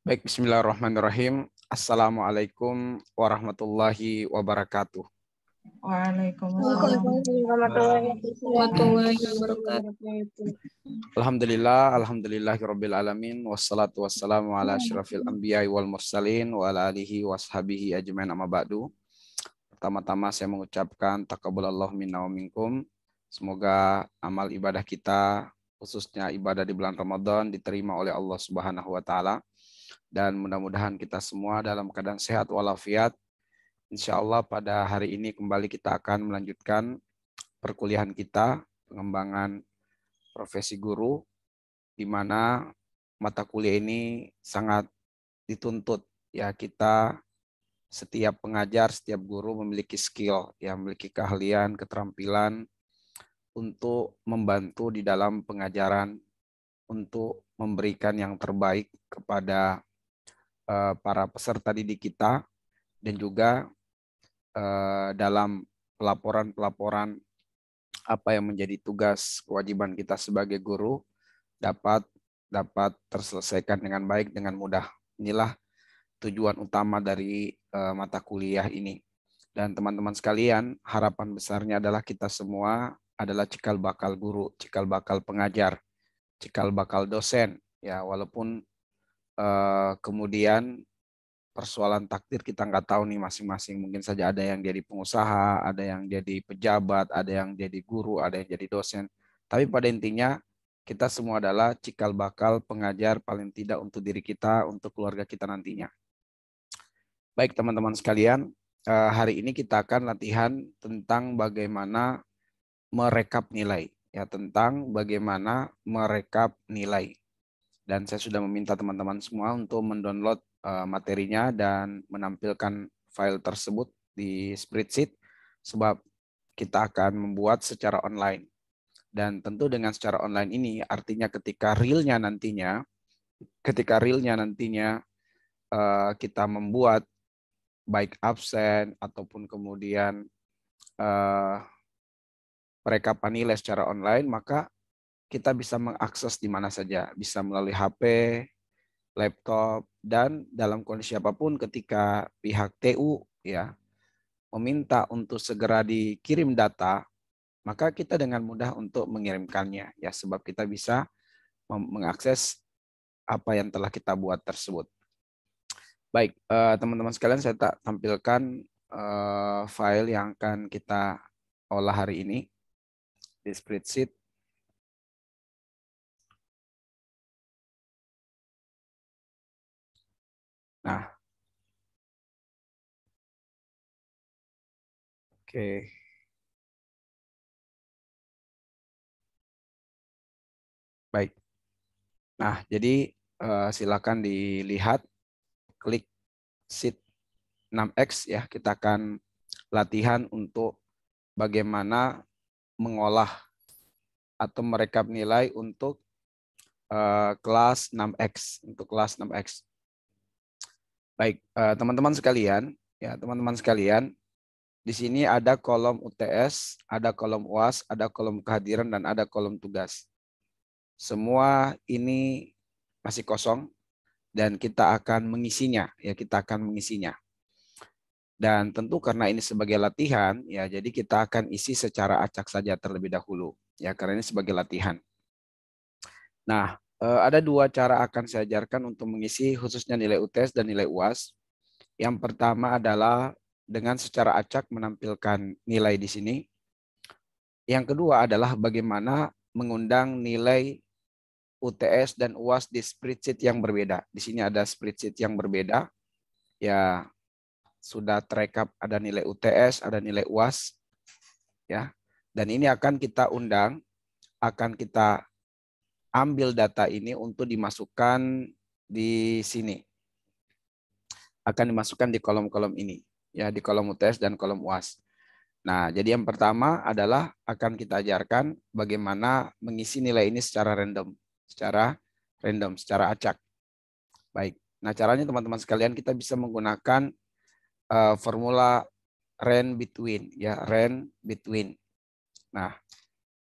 Baik, bismillahirrahmanirrahim. Assalamualaikum warahmatullahi wabarakatuh. Waalaikumsalam warahmatullahi wabarakatuh. Alhamdulillahirabbil alamin wassalatu wassalamu ala asyrafil anbiya'i wal mursalin wa ala alihi washabihi ajmain amma ba'du. Pertama-tama saya mengucapkan taqabbalallahu minna wa minkum. Semoga amal ibadah kita, khususnya ibadah di bulan Ramadan, diterima oleh Allah Subhanahu wa taala. Dan mudah-mudahan kita semua dalam keadaan sehat walafiat. Insya Allah pada hari ini kembali kita akan melanjutkan perkuliahan kita, pengembangan profesi guru, di mana mata kuliah ini sangat dituntut. Ya, kita setiap pengajar, setiap guru memiliki skill, ya, memiliki keahlian, keterampilan untuk membantu di dalam pengajaran, untuk memberikan yang terbaik kepada para peserta didik kita, dan juga dalam pelaporan-pelaporan apa yang menjadi tugas kewajiban kita sebagai guru dapat terselesaikan dengan baik, dengan mudah. Inilah tujuan utama dari mata kuliah ini. Dan teman-teman sekalian, harapan besarnya adalah kita semua adalah cikal bakal guru, cikal bakal pengajar, cikal bakal dosen. Ya, walaupun kemudian persoalan takdir kita nggak tahu nih masing-masing. Mungkin saja ada yang jadi pengusaha, ada yang jadi pejabat, ada yang jadi guru, ada yang jadi dosen. Tapi pada intinya kita semua adalah cikal bakal pengajar paling tidak untuk diri kita, untuk keluarga kita nantinya. Baik teman-teman sekalian, hari ini kita akan latihan tentang bagaimana merekap nilai. Ya, tentang bagaimana merekap nilai. Dan saya sudah meminta teman-teman semua untuk mendownload materinya dan menampilkan file tersebut di spreadsheet, sebab kita akan membuat secara online. Dan tentu dengan secara online ini artinya ketika realnya nantinya kita membuat baik absen ataupun kemudian perekapan nilai secara online, maka kita bisa mengakses di mana saja, bisa melalui HP, laptop, dan dalam kondisi apapun ketika pihak TU ya meminta untuk segera dikirim data, maka kita dengan mudah untuk mengirimkannya ya, sebab kita bisa mengakses apa yang telah kita buat tersebut. Baik, teman-teman sekalian, saya tak tampilkan file yang akan kita olah hari ini di spreadsheet. Nah, oke. Baik. Nah, jadi silakan dilihat, klik sheet 6X ya. Kita akan latihan untuk bagaimana mengolah atau merekap nilai untuk kelas 6X, untuk kelas 6X. Baik, teman-teman sekalian, ya teman-teman sekalian, di sini ada kolom UTS, ada kolom UAS, ada kolom kehadiran, dan ada kolom tugas. Semua ini masih kosong dan kita akan mengisinya, ya kita akan mengisinya. Dan tentu karena ini sebagai latihan, ya jadi kita akan isi secara acak saja terlebih dahulu, ya karena ini sebagai latihan. Nah, ada dua cara akan saya ajarkan untuk mengisi khususnya nilai UTS dan nilai UAS. Yang pertama adalah dengan secara acak menampilkan nilai di sini. Yang kedua adalah bagaimana mengundang nilai UTS dan UAS di spreadsheet yang berbeda. Di sini ada spreadsheet yang berbeda. Ya, sudah terekap ada nilai UTS, ada nilai UAS. Ya. Dan ini akan kita undang, akan kita ambil data ini untuk dimasukkan di sini. Akan dimasukkan di kolom-kolom ini, ya, di kolom UTS dan kolom UAS. Nah, jadi yang pertama adalah akan kita ajarkan bagaimana mengisi nilai ini secara random, secara acak. Baik. Nah, caranya teman-teman sekalian kita bisa menggunakan formula range between, ya, range between. Nah,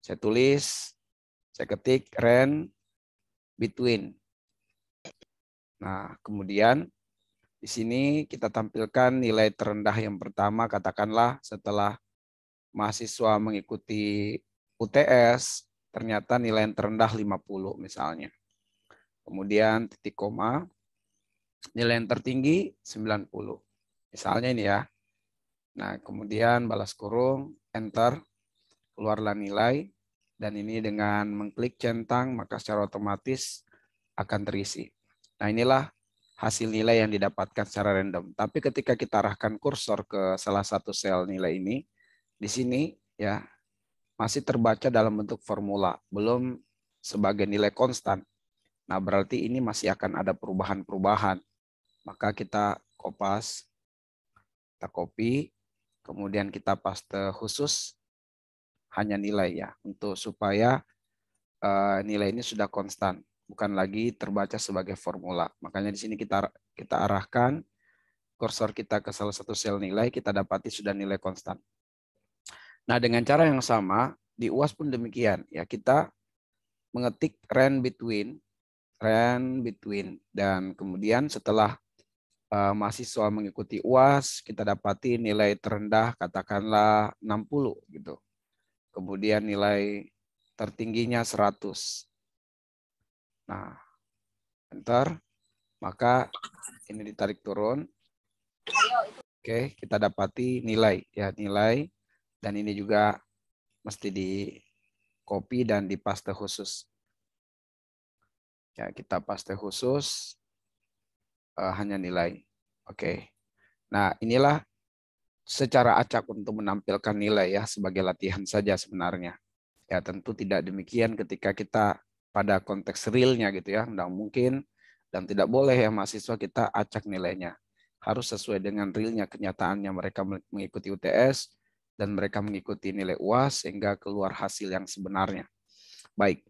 saya tulis, saya ketik range between. Nah, kemudian di sini kita tampilkan nilai terendah yang pertama, katakanlah setelah mahasiswa mengikuti UTS, ternyata nilai yang terendah 50 misalnya. Kemudian titik koma, nilai yang tertinggi 90. Misalnya ini ya. Nah, kemudian balas kurung, enter, keluarlah nilai, dan ini dengan mengklik centang, maka secara otomatis akan terisi. Nah, inilah hasil nilai yang didapatkan secara random. Tapi ketika kita arahkan kursor ke salah satu sel nilai ini, di sini ya masih terbaca dalam bentuk formula, belum sebagai nilai konstan. Nah, berarti ini masih akan ada perubahan-perubahan. Maka kita kopas, kita copy, kemudian kita paste khusus hanya nilai ya, untuk supaya nilai ini sudah konstan, bukan lagi terbaca sebagai formula. Makanya di sini kita arahkan kursor kita ke salah satu sel nilai, kita dapati sudah nilai konstan. Nah, dengan cara yang sama di UAS pun demikian ya, kita mengetik range between, dan kemudian setelah mahasiswa mengikuti UAS, kita dapati nilai terendah katakanlah 60 gitu. Kemudian nilai tertingginya 100. Nah, enter, maka ini ditarik turun. Oke, kita dapati nilai ya, nilai, dan ini juga mesti di copy dan di paste khusus. Ya, kita paste khusus hanya nilai. Oke. Nah, inilah secara acak untuk menampilkan nilai ya, sebagai latihan saja sebenarnya. Ya, tentu tidak demikian ketika kita pada konteks realnya gitu ya. Tidak mungkin dan tidak boleh ya mahasiswa kita acak nilainya. Harus sesuai dengan realnya, kenyataannya mereka mengikuti UTS dan mereka mengikuti nilai UAS sehingga keluar hasil yang sebenarnya. Baik,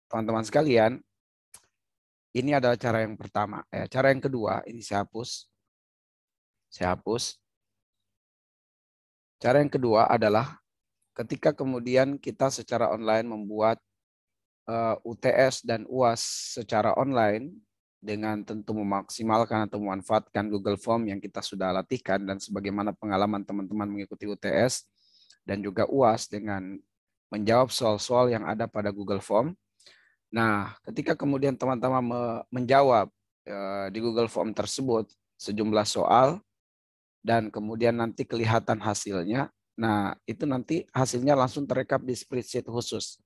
teman-teman sekalian, ini adalah cara yang pertama. Cara yang kedua, ini saya hapus. Saya hapus. Cara yang kedua adalah ketika kemudian kita secara online membuat UTS dan UAS secara online dengan tentu memaksimalkan atau memanfaatkan Google Form yang kita sudah latihkan dan sebagaimana pengalaman teman-teman mengikuti UTS dan juga UAS dengan menjawab soal-soal yang ada pada Google Form. Nah, ketika kemudian teman-teman menjawab di Google Form tersebut sejumlah soal dan kemudian nanti kelihatan hasilnya, nah itu nanti hasilnya langsung terekap di spreadsheet khusus.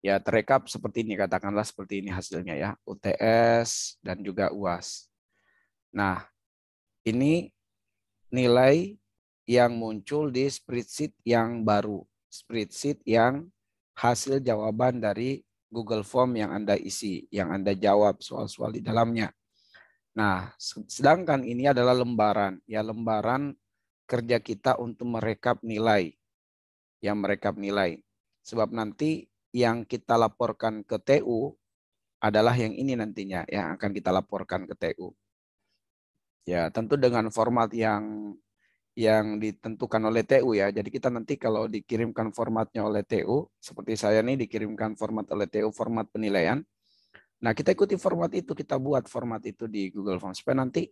Ya, terekap seperti ini, katakanlah seperti ini hasilnya ya, UTS dan juga UAS. Nah, ini nilai yang muncul di spreadsheet yang baru, spreadsheet yang hasil jawaban dari Google Form yang Anda isi, yang Anda jawab soal-soal di dalamnya. Nah, sedangkan ini adalah lembaran, ya lembaran kerja kita untuk merekap nilai, yang merekap nilai. Sebab nanti yang kita laporkan ke TU adalah yang ini nantinya yang akan kita laporkan ke TU. Ya, tentu dengan format yang ditentukan oleh TU ya. Jadi kita nanti kalau dikirimkan formatnya oleh TU, seperti saya nih dikirimkan format oleh TU, format penilaian. Nah, kita ikuti format itu, kita buat format itu di Google Form supaya nanti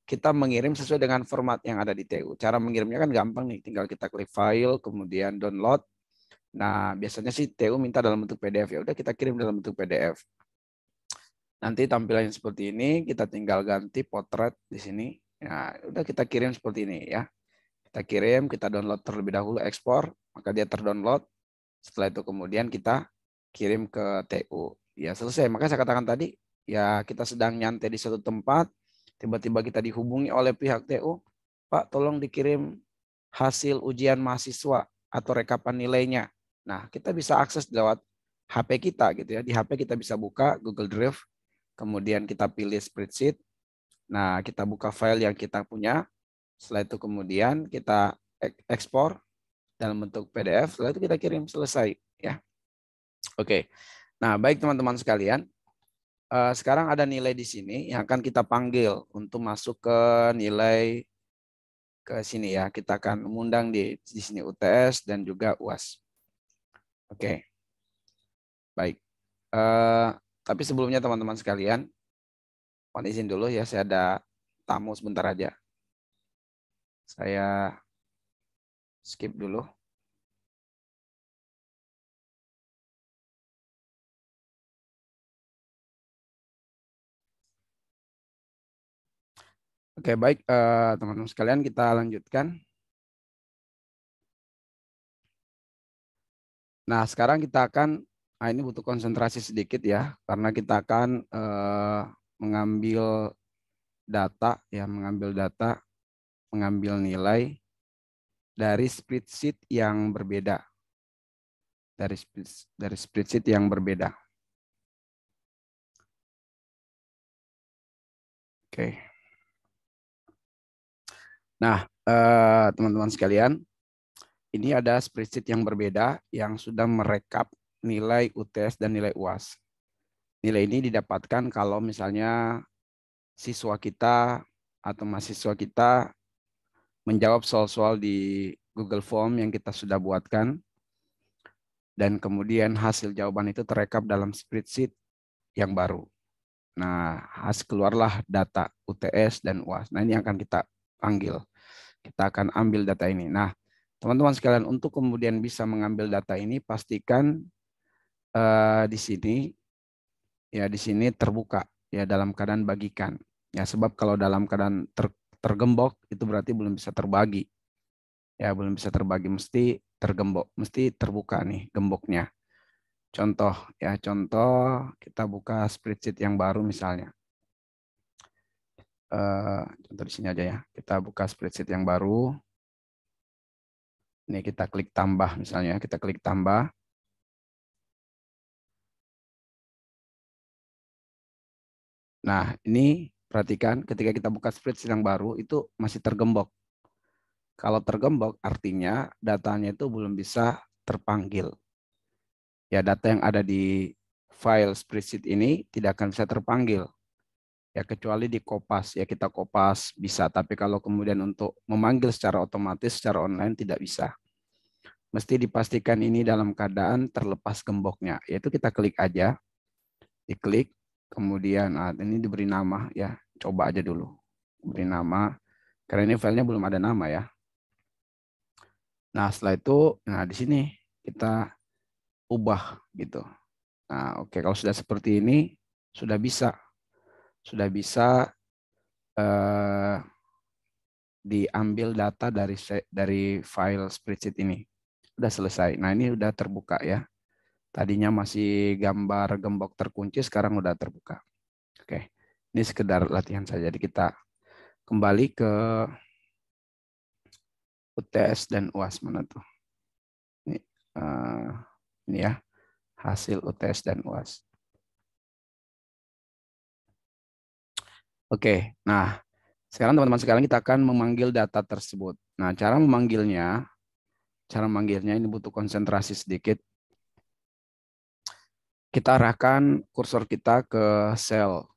kita mengirim sesuai dengan format yang ada di TU. Cara mengirimnya kan gampang nih, tinggal kita klik file, kemudian download. Nah, biasanya sih TU minta dalam bentuk PDF, ya udah kita kirim dalam bentuk PDF. Nanti tampilannya seperti ini, kita tinggal ganti potret di sini. Ya, udah kita kirim seperti ini ya. Kita kirim, kita download terlebih dahulu, ekspor, maka dia terdownload. Setelah itu kemudian kita kirim ke TU. Ya, selesai. Maka saya katakan tadi, ya kita sedang nyantai di satu tempat, tiba-tiba kita dihubungi oleh pihak TU, Pak, tolong dikirim hasil ujian mahasiswa atau rekapan nilainya. Nah, kita bisa akses lewat HP kita gitu ya. Di HP kita bisa buka Google Drive, kemudian kita pilih spreadsheet. Nah, kita buka file yang kita punya. Setelah itu kemudian kita ekspor dalam bentuk PDF. Setelah itu kita kirim, selesai ya. Oke. Nah, baik teman-teman sekalian. Sekarang ada nilai di sini yang akan kita panggil untuk masuk ke nilai ke sini ya. Kita akan mengundang di sini UTS dan juga UAS. Oke. Baik. Tapi sebelumnya teman-teman sekalian, mohon izin dulu ya, saya ada tamu sebentar aja. Saya skip dulu. Oke, baik teman-teman sekalian, kita lanjutkan. Nah, sekarang kita akan, ini butuh konsentrasi sedikit ya, karena kita akan mengambil data, mengambil nilai dari spreadsheet yang berbeda. Dari spreadsheet yang berbeda. Oke. Nah, teman-teman sekalian, ini ada spreadsheet yang berbeda yang sudah merekap nilai UTS dan nilai UAS. Nilai ini didapatkan kalau misalnya siswa kita atau mahasiswa kita menjawab soal-soal di Google Form yang kita sudah buatkan, dan kemudian hasil jawaban itu terekap dalam spreadsheet yang baru. Nah, keluarlah data UTS dan UAS. Nah, ini akan kita panggil. Kita akan ambil data ini. Nah, teman-teman sekalian, untuk kemudian bisa mengambil data ini, pastikan di sini terbuka ya, dalam keadaan bagikan. Ya, sebab kalau dalam keadaan tergembok itu berarti belum bisa terbagi. Ya, belum bisa terbagi, mesti tergembok, mesti terbuka nih gemboknya. Contoh kita buka spreadsheet yang baru misalnya. Contoh di sini aja ya. Kita buka spreadsheet yang baru. Ini kita klik tambah misalnya, kita klik tambah. Nah, ini perhatikan ketika kita buka spreadsheet yang baru itu masih tergembok. Kalau tergembok artinya datanya itu belum bisa terpanggil. Ya, data yang ada di file spreadsheet ini tidak akan bisa terpanggil. Ya, kecuali di kopas. Ya, kita kopas bisa, tapi kalau kemudian untuk memanggil secara otomatis, secara online tidak bisa. Mesti dipastikan ini dalam keadaan terlepas gemboknya. Yaitu kita klik aja, diklik, kemudian ini diberi nama ya. Coba aja dulu. Beri nama, karena ini filenya belum ada nama ya. Nah, setelah itu, nah di sini kita ubah gitu. Nah, oke, kalau sudah seperti ini, sudah bisa diambil data dari file spreadsheet ini. Sudah selesai. Nah, ini sudah terbuka ya. Tadinya masih gambar gembok terkunci, sekarang sudah terbuka. Oke, ini sekedar latihan saja. Jadi kita kembali ke UTS dan UAS mana tuh? Ini ya, hasil UTS dan UAS. Oke, nah sekarang teman-teman sekalian kita akan memanggil data tersebut. Nah, cara memanggilnya ini butuh konsentrasi sedikit. Kita arahkan kursor kita ke sel,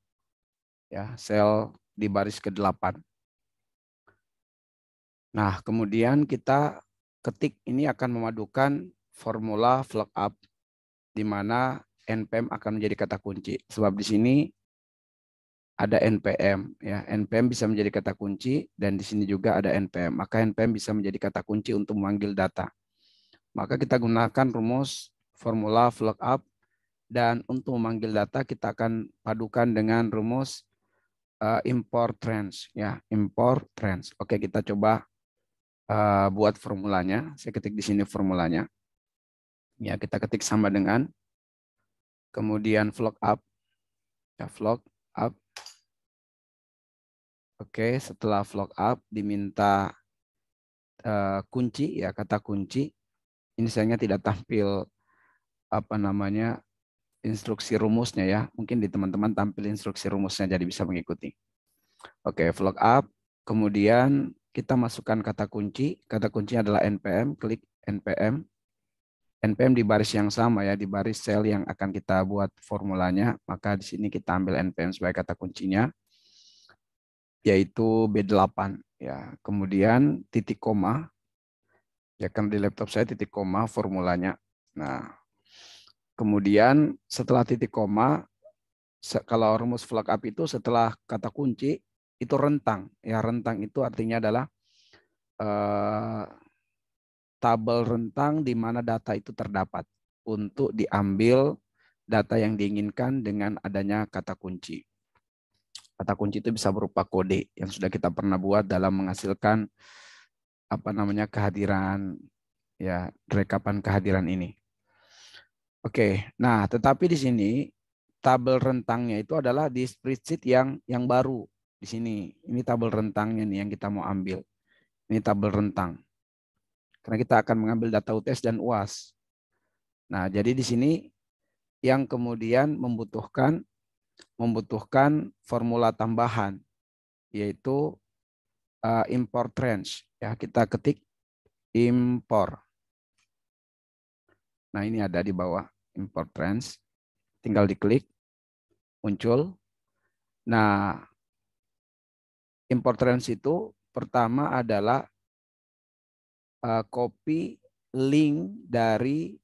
ya, sel di baris ke-8. Nah, kemudian kita ketik, ini akan memadukan formula VLOOKUP di mana NPM akan menjadi kata kunci. Sebab di sini ada NPM, ya. NPM bisa menjadi kata kunci dan di sini juga ada NPM. Maka NPM bisa menjadi kata kunci untuk memanggil data. Maka kita gunakan rumus formula VLOOKUP, dan untuk memanggil data kita akan padukan dengan rumus import range, ya, import range. Oke, kita coba buat formulanya. Saya ketik di sini formulanya. Ya, kita ketik sama dengan kemudian VLOOKUP, ya, VLOOKUP. Oke, setelah VLOOKUP diminta kunci, ya, kata kunci. Ini sayangnya tidak tampil instruksi rumusnya ya. Mungkin di teman-teman tampil instruksi rumusnya jadi bisa mengikuti. Oke, VLOOKUP. Kemudian kita masukkan kata kunci. Kata kuncinya adalah NPM. Klik NPM. NPM di baris yang sama ya, di baris sel yang akan kita buat formulanya. Maka di sini kita ambil NPM sebagai kata kuncinya, yaitu B8 ya. Kemudian titik koma. Ya, kan di laptop saya titik koma formulanya. Nah, kemudian setelah titik koma Kalau rumus VLOOKUP itu setelah kata kunci itu rentang. Ya, rentang itu artinya adalah tabel rentang di mana data itu terdapat untuk diambil data yang diinginkan dengan adanya kata kunci. Kata kunci itu bisa berupa kode yang sudah kita pernah buat dalam menghasilkan kehadiran, ya, rekapan kehadiran ini. Oke, nah tetapi di sini tabel rentangnya itu adalah di spreadsheet yang baru di sini. Ini tabel rentangnya nih yang kita mau ambil. Ini tabel rentang. Karena kita akan mengambil data UTS dan UAS. Nah, jadi di sini yang kemudian membutuhkan formula tambahan, yaitu import range. Ya, kita ketik import. Nah, ini ada di bawah import range. Tinggal diklik, muncul. Nah, import range itu pertama adalah copy link dari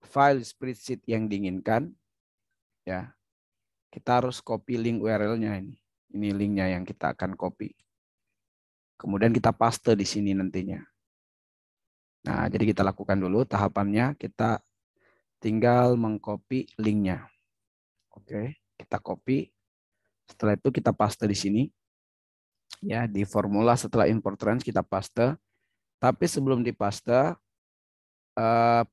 file spreadsheet yang diinginkan. Ya, kita harus copy link URL-nya ini. Ini linknya yang kita akan copy. Kemudian kita paste di sini nantinya. Nah, jadi kita lakukan dulu tahapannya. Kita tinggal mengcopy linknya. Oke, kita copy. Setelah itu kita paste di sini. Ya, di formula setelah import range kita paste. Tapi sebelum dipaste,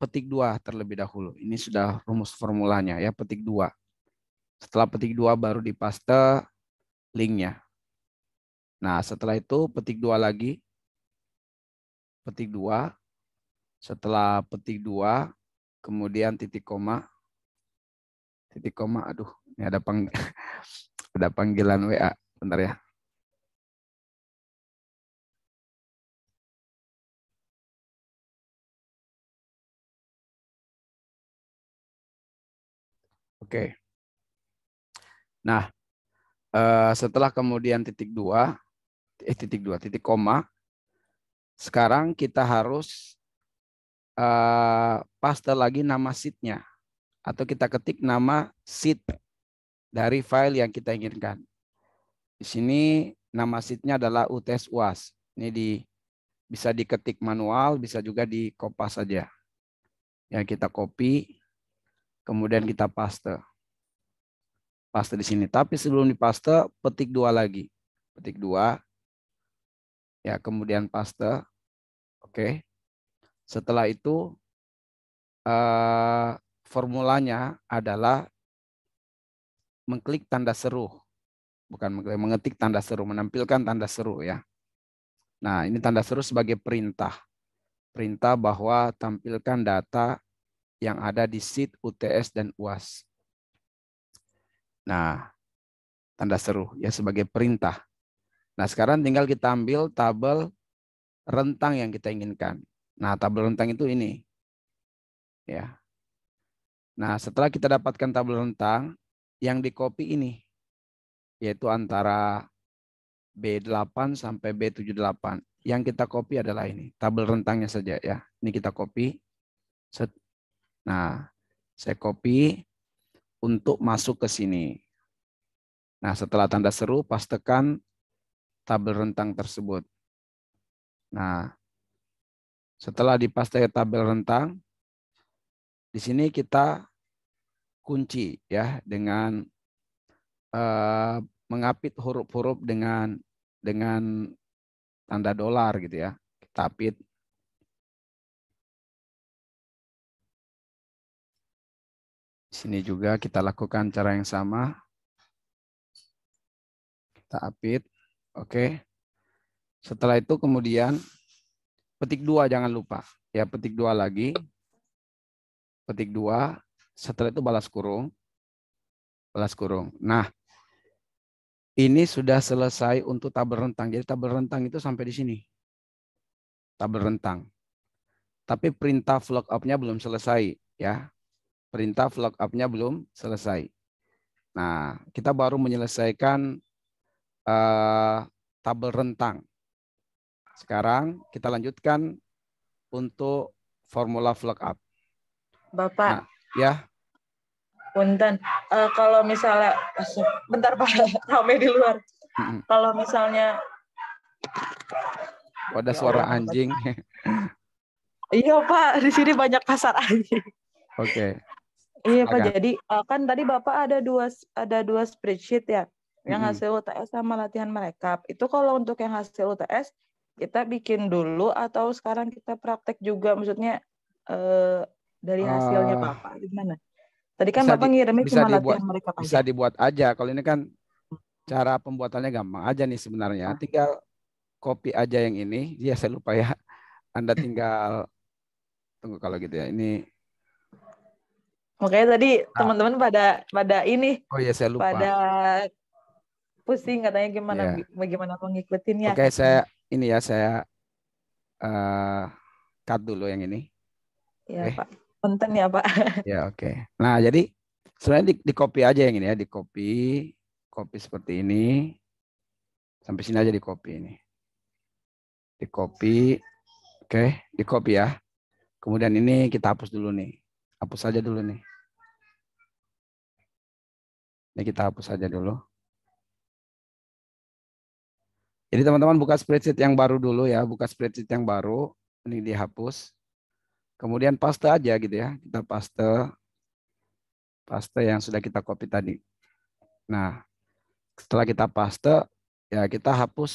petik 2 terlebih dahulu. Ini sudah rumus formulanya ya, petik 2. Setelah petik 2 baru dipaste linknya. Nah, setelah itu petik 2 lagi. Petik 2. Setelah petik 2, kemudian titik koma. Titik koma, aduh, ini ada ada panggilan WA. Bentar ya. Oke. Nah, setelah kemudian titik koma, sekarang kita harus paste lagi nama sheet-nya. Atau kita ketik nama sheet dari file yang kita inginkan. Di sini nama sheet-nya adalah UTS UAS. Ini bisa diketik manual, bisa juga di kopas saja. Ya, kita copy, kemudian kita paste. Paste di sini. Tapi sebelum dipaste, petik 2 lagi. Petik 2. Ya, kemudian paste. Oke. Setelah itu formulanya adalah mengklik tanda seru. Bukan mengetik tanda seru, menampilkan tanda seru ya. Nah, ini tanda seru sebagai perintah. Perintah bahwa tampilkan data yang ada di sheet UTS dan UAS. Nah, tanda seru ya sebagai perintah. Nah, sekarang tinggal kita ambil tabel rentang yang kita inginkan. Nah, tabel rentang itu ini. Ya. Nah, setelah kita dapatkan tabel rentang, yang di copy ini, yaitu antara B8 sampai B78. Yang kita copy adalah ini, tabel rentangnya saja ya. Ini kita copy. Nah, saya copy untuk masuk ke sini. Nah, setelah tanda seru, pastekan tabel rentang tersebut. Nah, setelah dipaste tabel rentang, di sini kita kunci ya dengan mengapit huruf-huruf dengan tanda dolar gitu ya. Kita apit. Di sini juga kita lakukan cara yang sama. Kita apit. Oke. Setelah itu kemudian petik 2 jangan lupa. Ya, petik 2 lagi. Petik 2. Setelah itu balas kurung. Balas kurung. Nah, ini sudah selesai untuk tabel rentang. Jadi tabel rentang itu sampai di sini. Tabel rentang. Tapi perintah VLOOKUP-nya belum selesai ya. Perintah VLOOKUP-nya belum selesai. Nah, kita baru menyelesaikan tabel rentang. Sekarang kita lanjutkan untuk formula VLOOKUP. Bapak, Nah, ya. Punten. Kalau misalnya, bentar Pak, rame di luar. Kalau misalnya, ada ya suara Allah, anjing. iya Pak, di sini banyak pasar anjing. Oke. Iya Pak, Silakan. jadi kan tadi Bapak ada dua spreadsheet ya, yang hasil UTS sama latihan merekap. Itu kalau untuk yang hasil UTS kita bikin dulu atau sekarang kita praktek juga, maksudnya dari hasilnya Bapak gimana? Tadi kan Bapak ngirimnya cuma latihan merekap bisa aja. dibuat aja. Kalau ini kan cara pembuatannya gampang aja nih sebenarnya. Tinggal copy aja yang ini. Ya saya lupa ya. Anda tinggal tunggu kalau gitu ya. Ini Makanya tadi teman-teman pada ini, oh ya saya lupa. pada pusing katanya bagaimana mengikutinya. Oke, saya ini ya saya cut dulu yang ini. Ya Pak, punten ya Pak. Ya oke. Nah jadi sebenarnya di copy aja yang ini ya, di copy seperti ini. Sampai sini aja di copy ini. Di copy, oke, di copy ya. Kemudian ini kita hapus dulu nih. Hapus saja dulu nih. Ini kita hapus saja dulu. Jadi teman-teman buka spreadsheet yang baru dulu ya. Buka spreadsheet yang baru. Ini dihapus. Kemudian paste aja gitu ya. Kita paste yang sudah kita copy tadi. Nah, setelah kita paste, ya kita hapus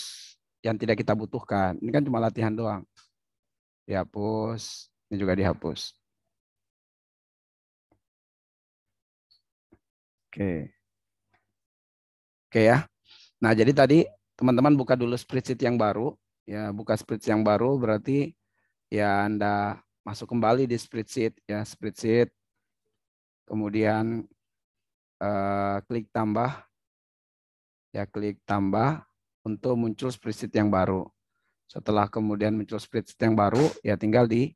yang tidak kita butuhkan. Ini kan cuma latihan doang. Dihapus. Ini juga dihapus. Oke. Oke ya. Nah, jadi tadi teman-teman buka dulu spreadsheet yang baru. Ya, buka spreadsheet yang baru berarti ya Anda masuk kembali di spreadsheet ya, spreadsheet. Kemudian klik tambah. Ya, klik tambah untuk muncul spreadsheet yang baru. Setelah kemudian muncul spreadsheet yang baru, ya tinggal di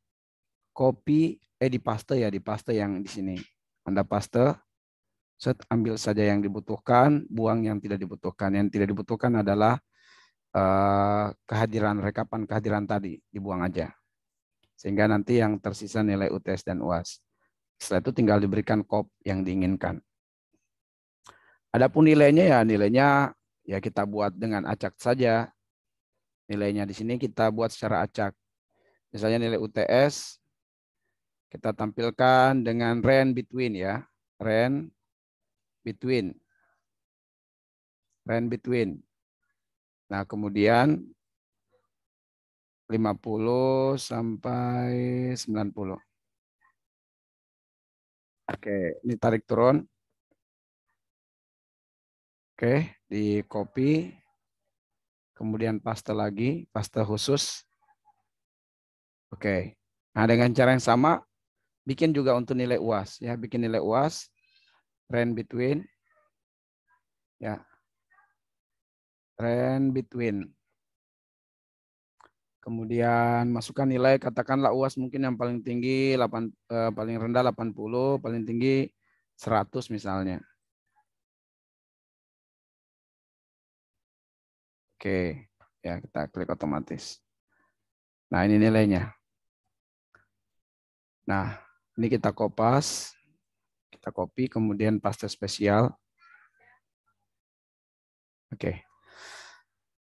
copy di paste ya, di paste yang di sini. Anda paste. Set, ambil saja yang dibutuhkan, buang yang tidak dibutuhkan. Yang tidak dibutuhkan adalah kehadiran rekapan kehadiran tadi, dibuang aja. Sehingga nanti yang tersisa nilai UTS dan UAS. Setelah itu tinggal diberikan kop yang diinginkan. Adapun nilainya ya kita buat dengan acak saja. Nilainya di sini kita buat secara acak. Misalnya nilai UTS kita tampilkan dengan range between ya. Range between. Nah, kemudian 50 sampai 90. Oke, ini tarik turun. Oke, di copy. Kemudian paste lagi, paste khusus. Oke. Nah, dengan cara yang sama bikin juga untuk nilai UAS ya, bikin nilai UAS range between ya. Range between. Kemudian masukkan nilai, katakanlah UAS mungkin yang paling tinggi paling rendah 80, paling tinggi 100 misalnya. Oke, ya kita klik otomatis. Nah, ini nilainya. Nah, ini kita kopas, kita copy, kemudian paste spesial. Oke.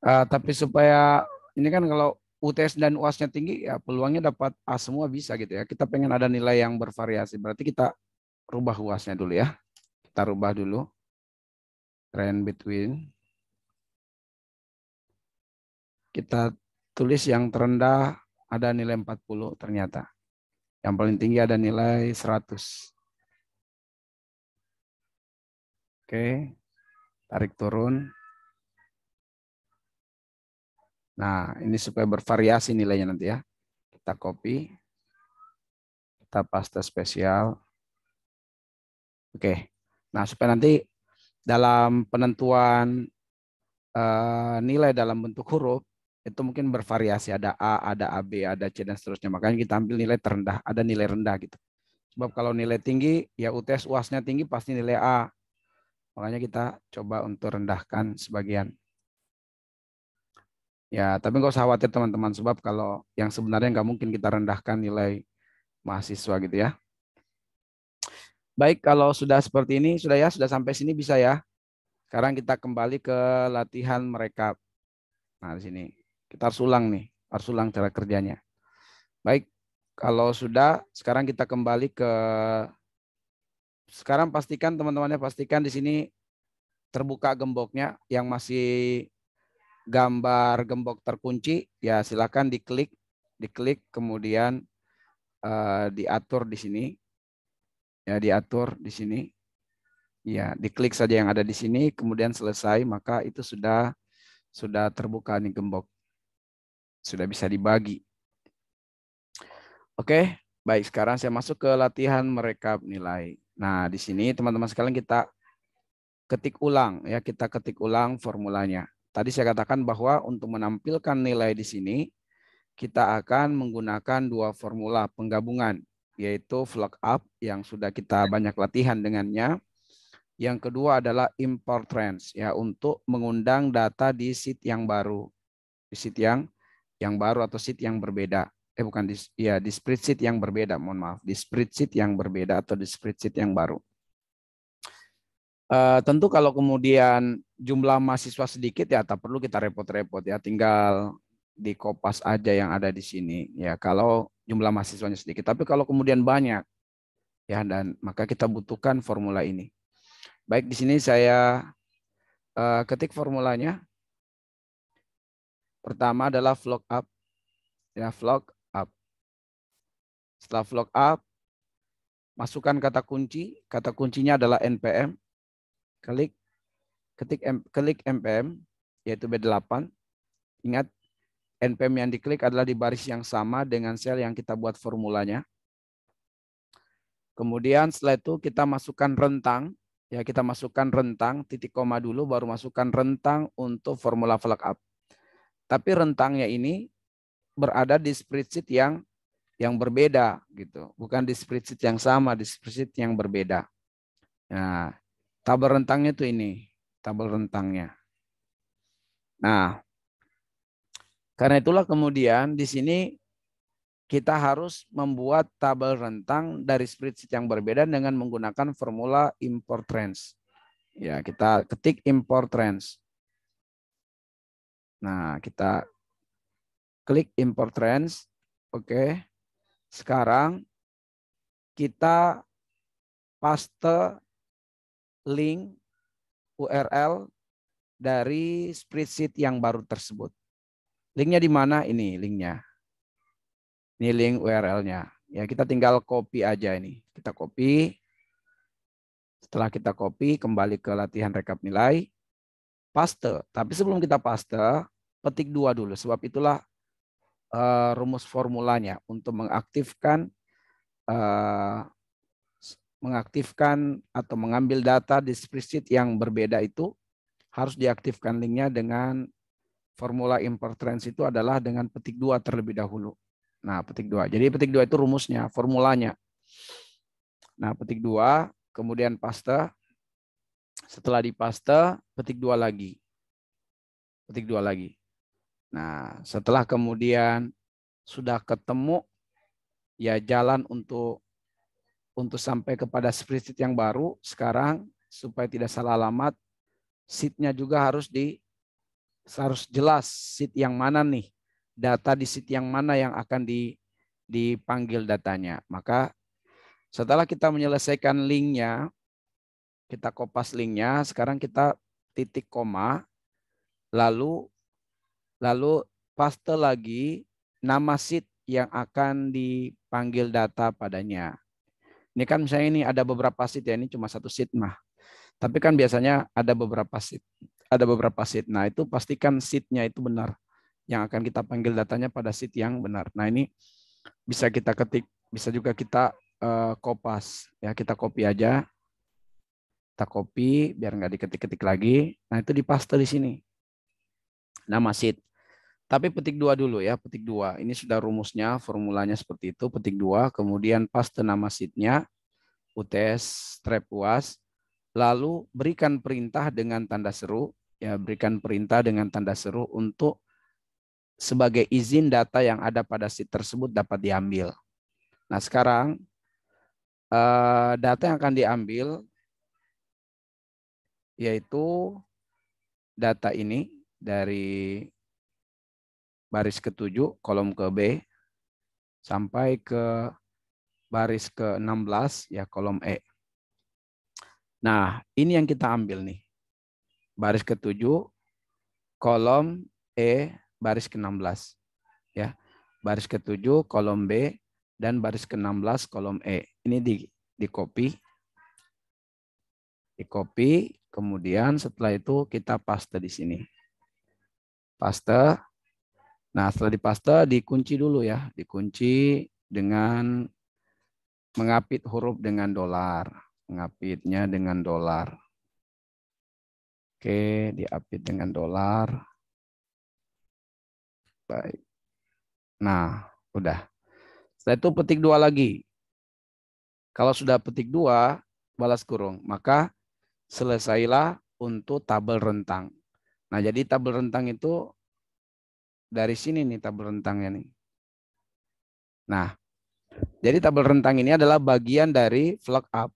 Tapi supaya ini kan kalau UTS dan UAS-nya tinggi, ya peluangnya dapat A semua bisa gitu ya. Kita pengen ada nilai yang bervariasi, berarti kita rubah UAS-nya dulu ya. Kita rubah dulu. Range between. Kita tulis yang terendah ada nilai 40 ternyata. Yang paling tinggi ada nilai 100. Oke. Tarik turun. Nah, ini supaya bervariasi nilainya nanti ya. Kita copy. Kita paste spesial. Oke. Nah, supaya nanti dalam penentuan nilai dalam bentuk huruf, itu mungkin bervariasi. Ada A, ada AB, ada C, dan seterusnya. Makanya kita ambil nilai terendah. Ada nilai rendah gitu. Sebab kalau nilai tinggi, ya UTS UAS-nya tinggi pasti nilai A. Makanya kita coba untuk rendahkan sebagian. Ya, tapi nggak usah khawatir teman-teman. Sebab kalau yang sebenarnya nggak mungkin kita rendahkan nilai mahasiswa gitu ya. Baik, kalau sudah seperti ini, sudah ya, sudah sampai sini bisa ya. Sekarang kita kembali ke latihan merekap. Nah, di sini kita harus ulang nih, harus ulang cara kerjanya. Baik, kalau sudah, sekarang kita kembali ke, sekarang pastikan teman-temannya, pastikan di sini terbuka gemboknya, yang masih gambar gembok terkunci, ya silakan diklik, kemudian diatur di sini, ya diatur di sini, ya diklik saja yang ada di sini, kemudian selesai, maka itu sudah terbuka nih gembok, sudah bisa dibagi. Oke, baik, sekarang saya masuk ke latihan merekap nilai. Nah, di sini teman-teman sekalian kita ketik ulang ya, kita ketik ulang formulanya. Tadi saya katakan bahwa untuk menampilkan nilai di sini kita akan menggunakan dua formula penggabungan, yaitu VLOOKUP yang sudah kita banyak latihan dengannya. Yang kedua adalah import range ya, untuk mengundang data di sheet yang baru, di sheet yang baru atau sheet yang berbeda. Bukan di spreadsheet yang berbeda, mohon maaf, di spreadsheet yang berbeda atau di spreadsheet yang baru. Tentu kalau kemudian jumlah mahasiswa sedikit ya tak perlu kita repot-repot ya, tinggal di kopas aja yang ada di sini ya kalau jumlah mahasiswanya sedikit. Tapi kalau kemudian banyak ya, dan maka kita butuhkan formula ini. Baik, di sini saya ketik formulanya. Pertama adalah VLOOKUP ya, VLOOKUP. Setelah VLOOKUP, masukkan kata kunci. Kata kuncinya adalah npm. Klik npm, yaitu B8. Ingat, npm yang diklik adalah di baris yang sama dengan sel yang kita buat formulanya. Kemudian setelah itu kita masukkan rentang. Ya, kita masukkan rentang, titik koma dulu, baru masukkan rentang untuk formula VLOOKUP. Tapi rentangnya ini berada di spreadsheet yang berbeda gitu, bukan di spreadsheet yang sama, di spreadsheet yang berbeda. Nah, tabel rentangnya itu ini, tabel rentangnya. Nah, karena itulah kemudian di sini kita harus membuat tabel rentang dari spreadsheet yang berbeda dengan menggunakan formula import range. Ya, kita ketik import range. Nah, kita klik import range. Oke. Sekarang kita paste link URL dari spreadsheet yang baru tersebut. Linknya di mana? Ini linknya. Ini link URL-nya. Ya, kita tinggal copy aja ini. Kita copy. Setelah kita copy, kembali ke latihan rekap nilai. Paste. Tapi sebelum kita paste, petik 2 dulu. Sebab itulah rumus formulanya untuk mengaktifkan atau mengambil data di spreadsheet yang berbeda itu harus diaktifkan linknya dengan formula import range itu adalah dengan petik 2 terlebih dahulu. Nah, petik 2. Jadi petik 2 itu rumusnya, formulanya. Nah, petik 2, kemudian paste. Setelah dipaste, petik 2 lagi. Petik 2 lagi. Nah, setelah kemudian sudah ketemu ya jalan untuk sampai kepada spreadsheet yang baru, sekarang supaya tidak salah alamat, sheet-nya juga harus jelas sheet yang mana nih, data di sheet yang mana yang akan dipanggil datanya. Maka setelah kita menyelesaikan linknya, kita kopas linknya, sekarang kita titik koma, lalu paste lagi nama sheet yang akan dipanggil data padanya. Ini kan misalnya ini ada beberapa sheet ya, ini cuma satu sheet mah. Tapi kan biasanya ada beberapa sheet. Ada beberapa sheet. Nah, itu pastikan sheet-nya itu benar. Yang akan kita panggil datanya pada sheet yang benar. Nah, ini bisa kita ketik, bisa juga kita kopas. Ya, kita copy aja. Kita copy biar nggak diketik-ketik lagi. Nah, itu dipaste di sini. Nama sheet. Tapi petik 2 dulu ya, petik 2. Ini sudah rumusnya, formulanya seperti itu, petik 2, kemudian paste nama sheet-nya, UTS strap UAS, lalu berikan perintah dengan tanda seru, ya berikan perintah dengan tanda seru untuk sebagai izin data yang ada pada sheet tersebut dapat diambil. Nah, sekarang data yang akan diambil yaitu data ini dari baris ke-7 kolom ke B sampai ke baris ke-16 ya kolom E. Nah, ini yang kita ambil nih. Baris ke-7 kolom E baris ke-16 ya. Baris ke-7 kolom B dan baris ke-16 kolom E. Ini di copy. Di copy, kemudian setelah itu kita paste di sini. Paste. Nah, setelah dipaste dikunci dulu ya, dikunci dengan mengapit huruf dengan dolar. Mengapitnya dengan dolar. Oke, diapit dengan dolar. Baik. Nah, udah. Setelah itu petik 2 lagi. Kalau sudah petik 2, balas kurung, maka selesailah untuk tabel rentang. Nah, jadi tabel rentang itu dari sini nih tabel rentangnya nih. Nah, jadi tabel rentang ini adalah bagian dari VLOOKUP.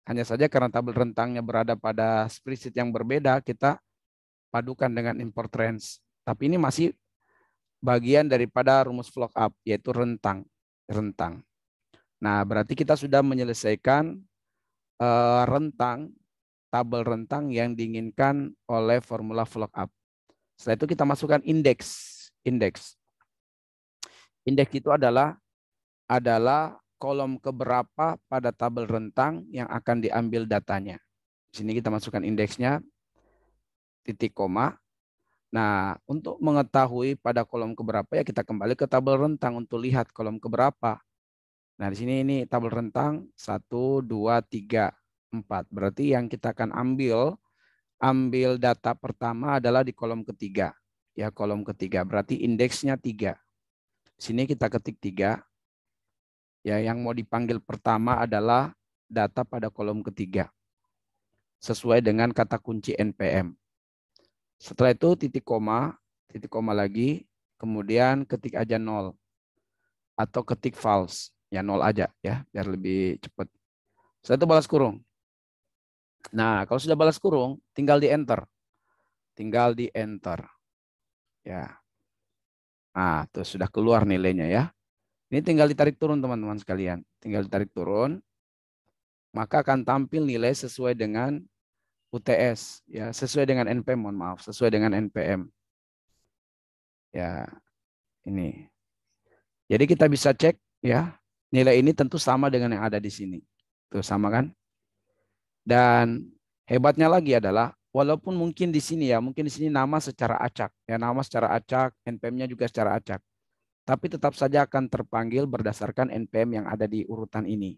Hanya saja karena tabel rentangnya berada pada spreadsheet yang berbeda, kita padukan dengan import range. Tapi ini masih bagian daripada rumus VLOOKUP, yaitu rentang. Nah, berarti kita sudah menyelesaikan rentang, tabel rentang yang diinginkan oleh formula VLOOKUP. Setelah itu kita masukkan indeks. Indeks itu adalah kolom keberapa pada tabel rentang yang akan diambil datanya. Di sini kita masukkan indeksnya, titik koma. Nah, untuk mengetahui pada kolom keberapa ya kita kembali ke tabel rentang untuk lihat kolom keberapa. Nah, di sini ini tabel rentang 1, 2, 3, 4. Berarti yang kita akan ambil data pertama adalah di kolom ketiga. Ya, kolom ketiga. Berarti indeksnya 3. Di sini kita ketik 3. Ya, yang mau dipanggil pertama adalah data pada kolom ketiga. Sesuai dengan kata kunci NPM. Setelah itu titik koma lagi, kemudian ketik aja 0. Atau ketik false. Ya 0 aja ya, biar lebih cepat. Setelah itu balas kurung. Nah, kalau sudah balas kurung, tinggal di enter. Ya. Nah, tuh sudah keluar nilainya ya. Ini tinggal ditarik turun teman-teman sekalian. Tinggal ditarik turun. Maka akan tampil nilai sesuai dengan UTS. Ya, sesuai dengan NPM, mohon maaf. Sesuai dengan NPM. Ya, ini. Jadi kita bisa cek ya. Nilai ini tentu sama dengan yang ada di sini. Tuh sama kan? Dan hebatnya lagi adalah walaupun mungkin di sini ya, mungkin di sini nama secara acak. Ya, nama secara acak, NPM-nya juga secara acak. Tapi tetap saja akan terpanggil berdasarkan NPM yang ada di urutan ini.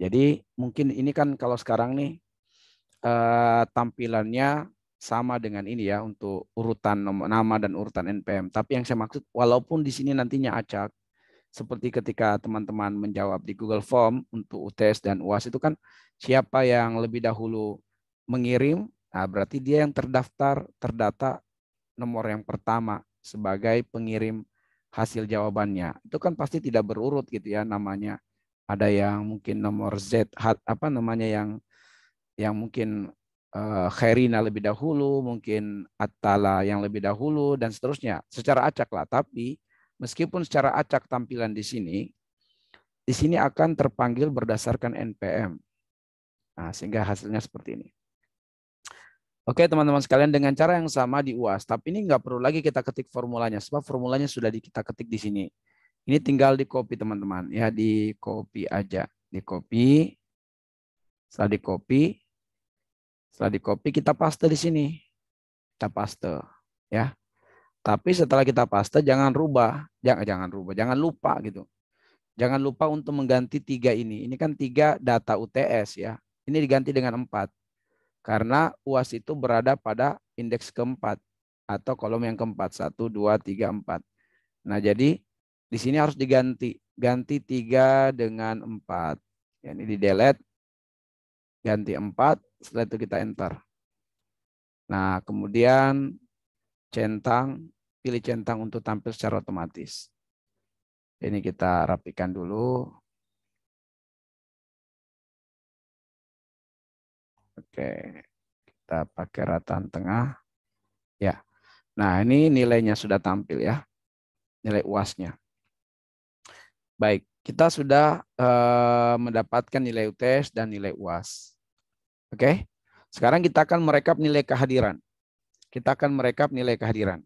Jadi mungkin ini kan kalau sekarang nih tampilannya sama dengan ini ya untuk urutan nama dan urutan NPM. Tapi yang saya maksud walaupun di sini nantinya acak, seperti ketika teman-teman menjawab di Google Form untuk UTS dan UAS itu kan siapa yang lebih dahulu mengirim, nah berarti dia yang terdata nomor yang pertama sebagai pengirim hasil jawabannya. Itu kan pasti tidak berurut gitu ya namanya. Ada yang mungkin nomor Z, apa namanya yang mungkin Khairina lebih dahulu, mungkin Atala yang lebih dahulu dan seterusnya. Secara acak lah, tapi meskipun secara acak tampilan di sini akan terpanggil berdasarkan NPM. Nah, sehingga hasilnya seperti ini. Oke teman-teman sekalian, dengan cara yang sama di UAS, tapi ini nggak perlu lagi kita ketik formulanya, sebab formulanya sudah kita ketik di sini. Ini tinggal di copy teman-teman, ya di copy aja, di copy. Setelah di copy kita paste di sini, kita paste, ya. Tapi setelah kita paste jangan lupa gitu. Jangan lupa untuk mengganti 3 ini. Ini kan 3 data UTS ya. Ini diganti dengan 4. Karena UAS itu berada pada indeks keempat atau kolom yang keempat. 1, 2, 3, 4. Nah jadi di sini harus diganti. Ganti 3 dengan 4. Ya, ini di delete. Ganti 4. Setelah itu kita enter. Nah kemudian pilih centang untuk tampil secara otomatis. Ini kita rapikan dulu. Oke, kita pakai rataan tengah. Ya. Nah, ini nilainya sudah tampil ya. Nilai UAS-nya. Baik, kita sudah mendapatkan nilai UTS dan nilai UAS. Oke. Sekarang kita akan merekap nilai kehadiran. Kita akan merekap nilai kehadiran.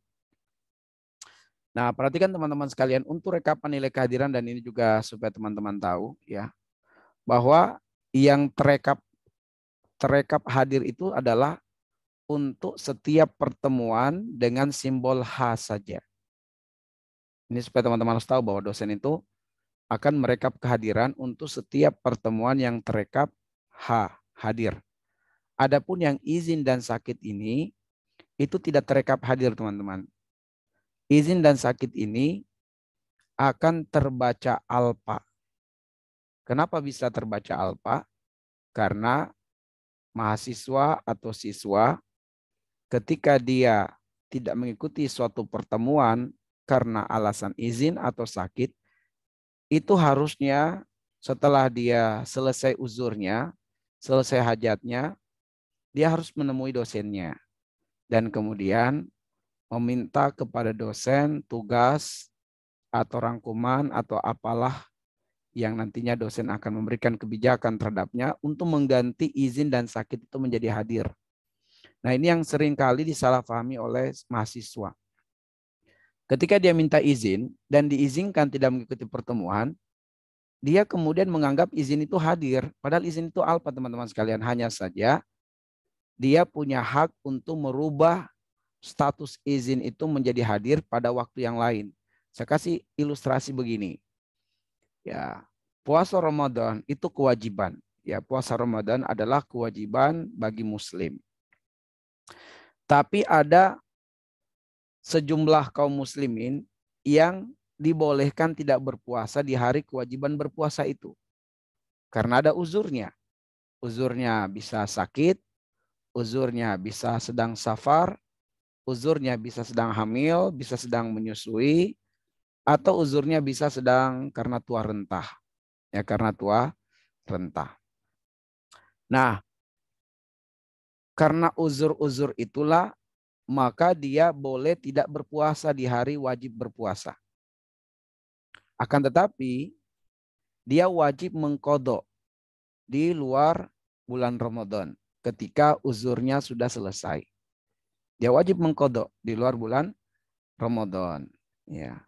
Nah, perhatikan teman-teman sekalian untuk rekapan nilai kehadiran dan ini juga supaya teman-teman tahu ya bahwa yang terekap hadir itu adalah untuk setiap pertemuan dengan simbol H saja. Ini supaya teman-teman harus tahu bahwa dosen itu akan merekap kehadiran untuk setiap pertemuan yang terekap H, hadir. Adapun yang izin dan sakit ini itu tidak terekap hadir, teman-teman. Izin dan sakit ini akan terbaca alfa. Kenapa bisa terbaca alfa? Karena mahasiswa atau siswa ketika dia tidak mengikuti suatu pertemuan karena alasan izin atau sakit, itu harusnya setelah dia selesai uzurnya, selesai hajatnya, dia harus menemui dosennya. Dan kemudian meminta kepada dosen tugas atau rangkuman atau apalah yang nantinya dosen akan memberikan kebijakan terhadapnya untuk mengganti izin dan sakit itu menjadi hadir. Nah, ini yang sering kali disalahpahami oleh mahasiswa. Ketika dia minta izin dan diizinkan tidak mengikuti pertemuan, dia kemudian menganggap izin itu hadir. Padahal izin itu alfa, teman-teman sekalian. Hanya saja dia punya hak untuk merubah status izin itu menjadi hadir pada waktu yang lain. Saya kasih ilustrasi begini. Ya, puasa Ramadan itu kewajiban. Ya, puasa Ramadan adalah kewajiban bagi muslim. Tapi ada sejumlah kaum muslimin yang dibolehkan tidak berpuasa di hari kewajiban berpuasa itu. Karena ada uzurnya. Uzurnya bisa sakit, uzurnya bisa sedang safar, uzurnya bisa sedang hamil, bisa sedang menyusui, atau uzurnya bisa sedang karena tua rentah. Ya, karena tua rentah. Nah, karena uzur-uzur itulah, maka dia boleh tidak berpuasa di hari wajib berpuasa. Akan tetapi, dia wajib mengkodok di luar bulan Ramadan ketika uzurnya sudah selesai. Dia wajib mengkodok di luar bulan Ramadan. Ya.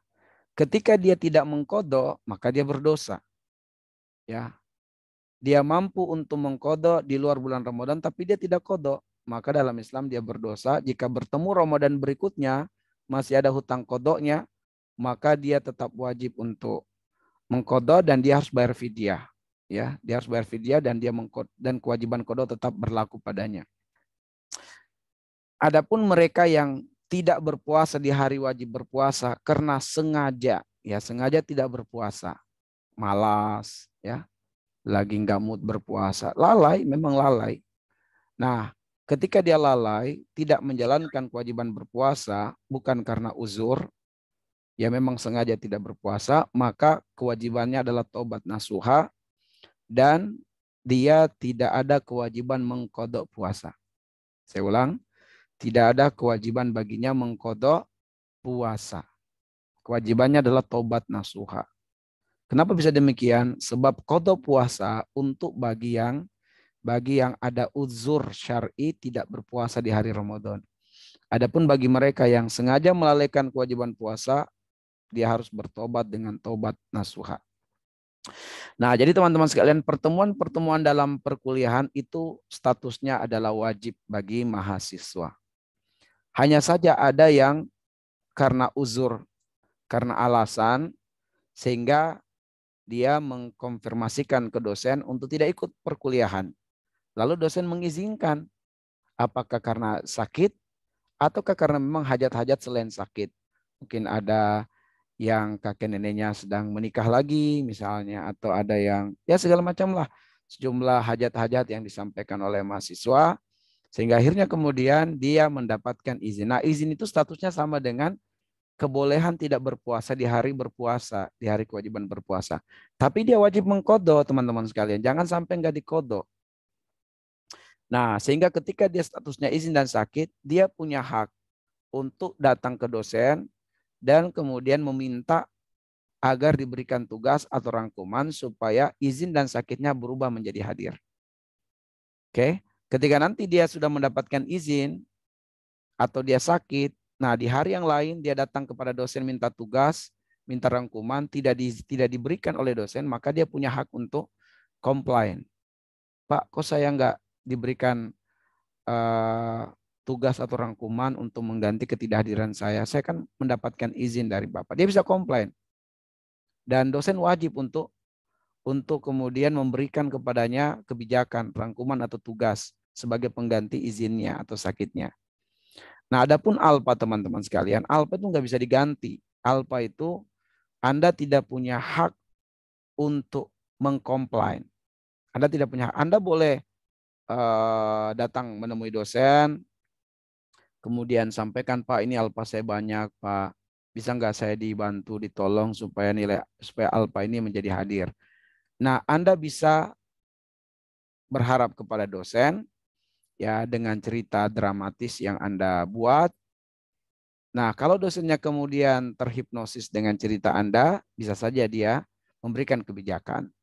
Ketika dia tidak mengkodok, maka dia berdosa. Ya. Dia mampu untuk mengkodok di luar bulan Ramadan, tapi dia tidak kodok. Maka dalam Islam dia berdosa. Jika bertemu Ramadan berikutnya, masih ada hutang kodoknya, maka dia tetap wajib untuk mengkodok dan dia harus bayar fidyah. Ya, dia harus bayar fidyah dan dan kewajiban kodok tetap berlaku padanya. Adapun mereka yang tidak berpuasa di hari wajib berpuasa karena sengaja, ya sengaja tidak berpuasa, malas, ya, lagi nggak mood berpuasa, lalai, memang lalai. Nah, ketika dia lalai, tidak menjalankan kewajiban berpuasa, bukan karena uzur, ya memang sengaja tidak berpuasa, maka kewajibannya adalah taubat nasuha dan dia tidak ada kewajiban mengkodok puasa. Saya ulang, tidak ada kewajiban baginya mengkodok puasa. Kewajibannya adalah taubat nasuha. Kenapa bisa demikian? Sebab kodok puasa untuk bagi yang ada uzur syar'i tidak berpuasa di hari Ramadan. Adapun bagi mereka yang sengaja melalaikan kewajiban puasa, dia harus bertobat dengan taubat nasuha. Nah, jadi teman-teman sekalian, pertemuan-pertemuan dalam perkuliahan itu statusnya adalah wajib bagi mahasiswa. Hanya saja ada yang karena uzur, karena alasan, sehingga dia mengkonfirmasikan ke dosen untuk tidak ikut perkuliahan. Lalu dosen mengizinkan, apakah karena sakit, ataukah karena memang hajat-hajat selain sakit. Mungkin ada yang kakek neneknya sedang menikah lagi misalnya, atau ada yang ya segala macam lah, sejumlah hajat-hajat yang disampaikan oleh mahasiswa, sehingga akhirnya kemudian dia mendapatkan izin. Nah, izin itu statusnya sama dengan kebolehan tidak berpuasa di hari berpuasa, di hari kewajiban berpuasa. Tapi dia wajib mengkodok, teman-teman sekalian. Jangan sampai nggak dikodok. Nah, sehingga ketika dia statusnya izin dan sakit, dia punya hak untuk datang ke dosen dan kemudian meminta agar diberikan tugas atau rangkuman supaya izin dan sakitnya berubah menjadi hadir. Oke, ketika nanti dia sudah mendapatkan izin atau dia sakit, nah di hari yang lain dia datang kepada dosen minta tugas, minta rangkuman, tidak diberikan oleh dosen, maka dia punya hak untuk komplain. Pak, kok saya nggak diberikan tugas atau rangkuman untuk mengganti ketidakhadiran saya? Saya kan mendapatkan izin dari Bapak. Dia bisa komplain. Dan dosen wajib untuk kemudian memberikan kepadanya kebijakan, rangkuman atau tugas sebagai pengganti izinnya atau sakitnya. Nah, adapun alfa teman-teman sekalian, alfa itu nggak bisa diganti. Alfa itu Anda tidak punya hak untuk mengkomplain. Anda tidak punya hak. Anda boleh datang menemui dosen, kemudian sampaikan, Pak, ini alfa saya banyak, Pak. Bisa nggak saya dibantu, ditolong supaya alfa ini menjadi hadir. Nah, Anda bisa berharap kepada dosen ya dengan cerita dramatis yang Anda buat. Nah, kalau dosennya kemudian terhipnosis dengan cerita Anda, bisa saja dia memberikan kebijakan.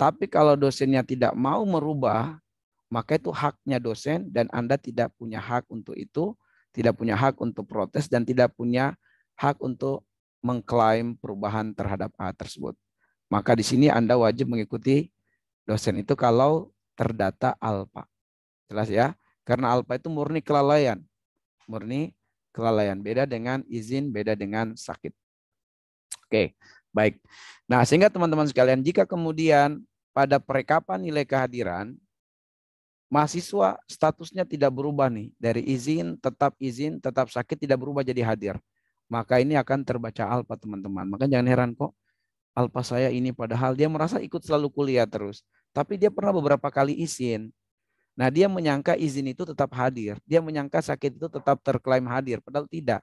Tapi kalau dosennya tidak mau merubah, maka itu haknya dosen dan Anda tidak punya hak untuk itu, tidak punya hak untuk protes dan tidak punya hak untuk mengklaim perubahan terhadap A tersebut. Maka di sini Anda wajib mengikuti dosen itu kalau terdata alfa. Jelas ya? Karena alfa itu murni kelalaian. Murni kelalaian. Beda dengan izin, beda dengan sakit. Oke, baik. Nah, sehingga teman-teman sekalian, jika kemudian pada perekapan nilai kehadiran, mahasiswa statusnya tidak berubah nih. Dari izin, tetap sakit, tidak berubah jadi hadir. Maka ini akan terbaca alfa teman-teman. Maka jangan heran kok, alfa saya ini padahal dia merasa ikut selalu kuliah terus. Tapi dia pernah beberapa kali izin. Nah, dia menyangka izin itu tetap hadir. Dia menyangka sakit itu tetap terklaim hadir. Padahal tidak.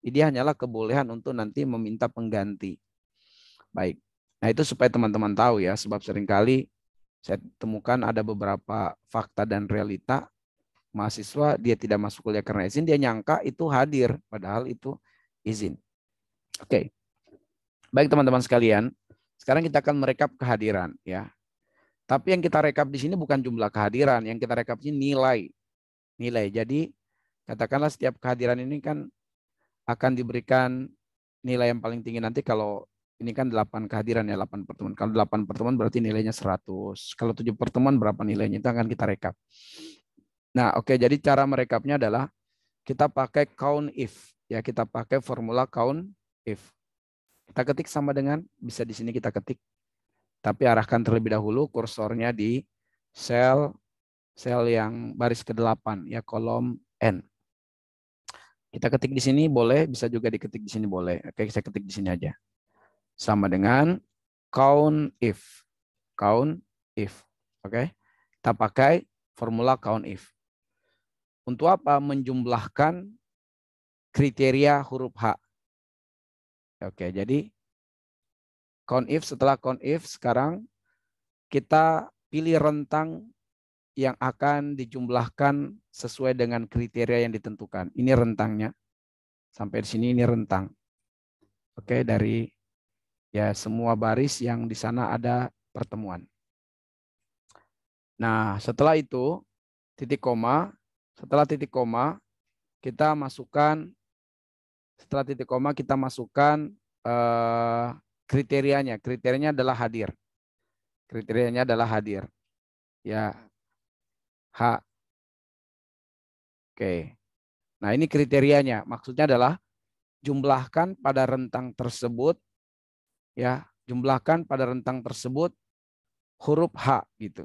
Dia hanyalah kebolehan untuk nanti meminta pengganti. Baik. Nah, itu supaya teman-teman tahu ya. Sebab seringkali saya temukan ada beberapa fakta dan realita. Mahasiswa dia tidak masuk kuliah karena izin. Dia nyangka itu hadir. Padahal itu izin. Oke. Baik teman-teman sekalian. Sekarang kita akan merekap kehadiran ya. Tapi yang kita rekap di sini bukan jumlah kehadiran, yang kita rekap ini nilai. Nilai. Jadi katakanlah setiap kehadiran ini kan akan diberikan nilai yang paling tinggi nanti kalau ini kan 8 kehadiran ya, 8 pertemuan. Kalau 8 pertemuan berarti nilainya 100. Kalau 7 pertemuan berapa nilainya itu akan kita rekap. Nah, oke, jadi cara merekapnya adalah kita pakai count if. Ya, kita pakai formula count if. Kita ketik sama dengan bisa di sini kita ketik. Tapi arahkan terlebih dahulu kursornya di sel yang baris ke-8 ya, kolom N. Kita ketik di sini boleh, bisa juga diketik di sini boleh. Oke, saya ketik di sini aja. Sama dengan count if. Count if. Oke. Kita pakai formula count if. Untuk apa? Menjumlahkan kriteria huruf H. Oke, jadi count if, setelah count if sekarang kita pilih rentang yang akan dijumlahkan sesuai dengan kriteria yang ditentukan. Ini rentangnya. Sampai di sini ini rentang. Oke, dari ya semua baris yang di sana ada pertemuan. Nah, setelah itu titik koma, setelah titik koma kita masukkan kriterianya. Kriterianya adalah hadir. Kriterianya adalah hadir. Ya. H. Oke. Nah, ini kriterianya. Maksudnya adalah jumlahkan pada rentang tersebut ya, jumlahkan pada rentang tersebut huruf H gitu.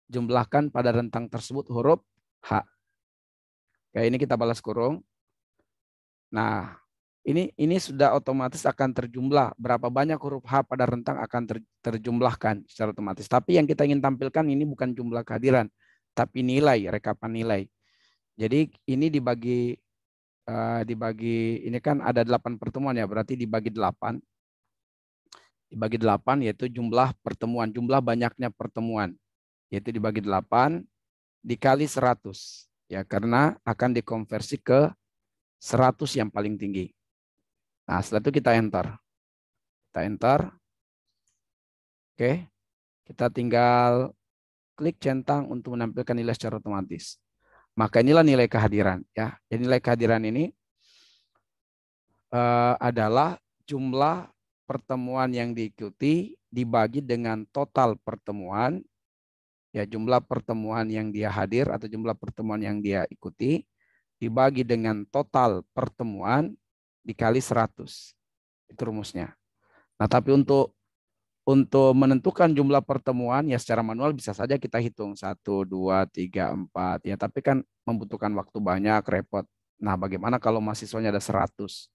Jumlahkan pada rentang tersebut huruf H. Kayak ini kita balas kurung. Nah, ini sudah otomatis akan terjumlah. Berapa banyak huruf H pada rentang akan terjumlahkan secara otomatis. Tapi yang kita ingin tampilkan ini bukan jumlah kehadiran, tapi nilai, rekapan nilai. Jadi ini dibagi ini kan ada 8 pertemuan ya, berarti dibagi 8. Dibagi 8 yaitu jumlah pertemuan, jumlah banyaknya pertemuan. Yaitu dibagi 8. dikali 100. Ya, karena akan dikonversi ke 100 yang paling tinggi. Nah, setelah itu kita enter. Kita enter. Oke. Kita tinggal klik centang untuk menampilkan nilai secara otomatis. Maka inilah nilai kehadiran. Ya. Jadi nilai kehadiran ini adalah jumlah pertemuan yang diikuti dibagi dengan total pertemuan. Ya, jumlah pertemuan yang dia hadir atau jumlah pertemuan yang dia ikuti dibagi dengan total pertemuan dikali 100. Itu rumusnya. Nah, tapi untuk menentukan jumlah pertemuan ya secara manual bisa saja kita hitung 1, 2, 3, 4. Ya, tapi kan membutuhkan waktu banyak, repot. Nah, bagaimana kalau mahasiswanya ada 100?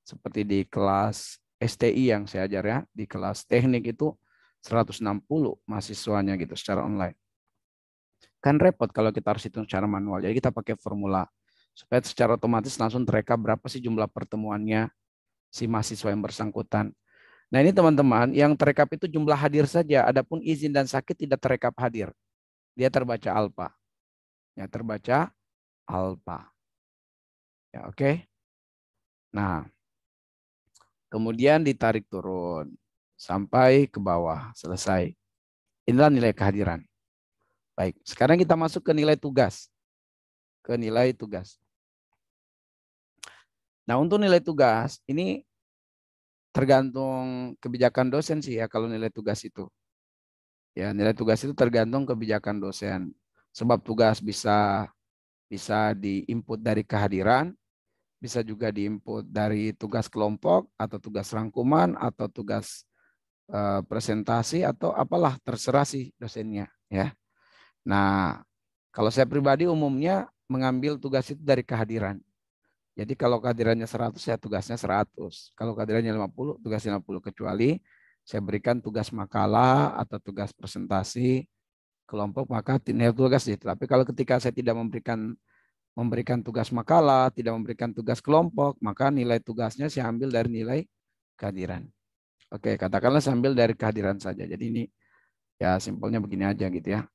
Seperti di kelas STI yang saya ajar ya, di kelas teknik itu 160 mahasiswanya gitu secara online. Kan repot kalau kita harus hitung secara manual. Jadi kita pakai formula supaya secara otomatis langsung terekap berapa sih jumlah pertemuannya si mahasiswa yang bersangkutan. Nah, ini teman-teman, yang terekap itu jumlah hadir saja. Adapun izin dan sakit tidak terekap hadir. Dia terbaca alfa. Ya, terbaca alfa. Ya, oke. Nah, kemudian ditarik turun sampai ke bawah. Selesai. Inilah nilai kehadiran. Baik, sekarang kita masuk ke nilai tugas. Ke nilai tugas. Nah, untuk nilai tugas, ini tergantung kebijakan dosen sih ya kalau nilai tugas itu. Ya, nilai tugas itu tergantung kebijakan dosen. Sebab tugas bisa diinput dari kehadiran, bisa juga diinput dari tugas kelompok atau tugas rangkuman atau tugas presentasi atau apalah terserah sih dosennya ya. Nah, kalau saya pribadi umumnya mengambil tugas itu dari kehadiran. Jadi kalau kehadirannya 100 ya tugasnya 100. Kalau kehadirannya 50, tugasnya 50 kecuali saya berikan tugas makalah atau tugas presentasi kelompok maka nilai tugas itu. Tapi kalau ketika saya tidak memberikan tugas makalah, tidak memberikan tugas kelompok, maka nilai tugasnya saya ambil dari nilai kehadiran. Oke, katakanlah saya ambil dari kehadiran saja. Jadi ini ya simpelnya begini aja gitu ya.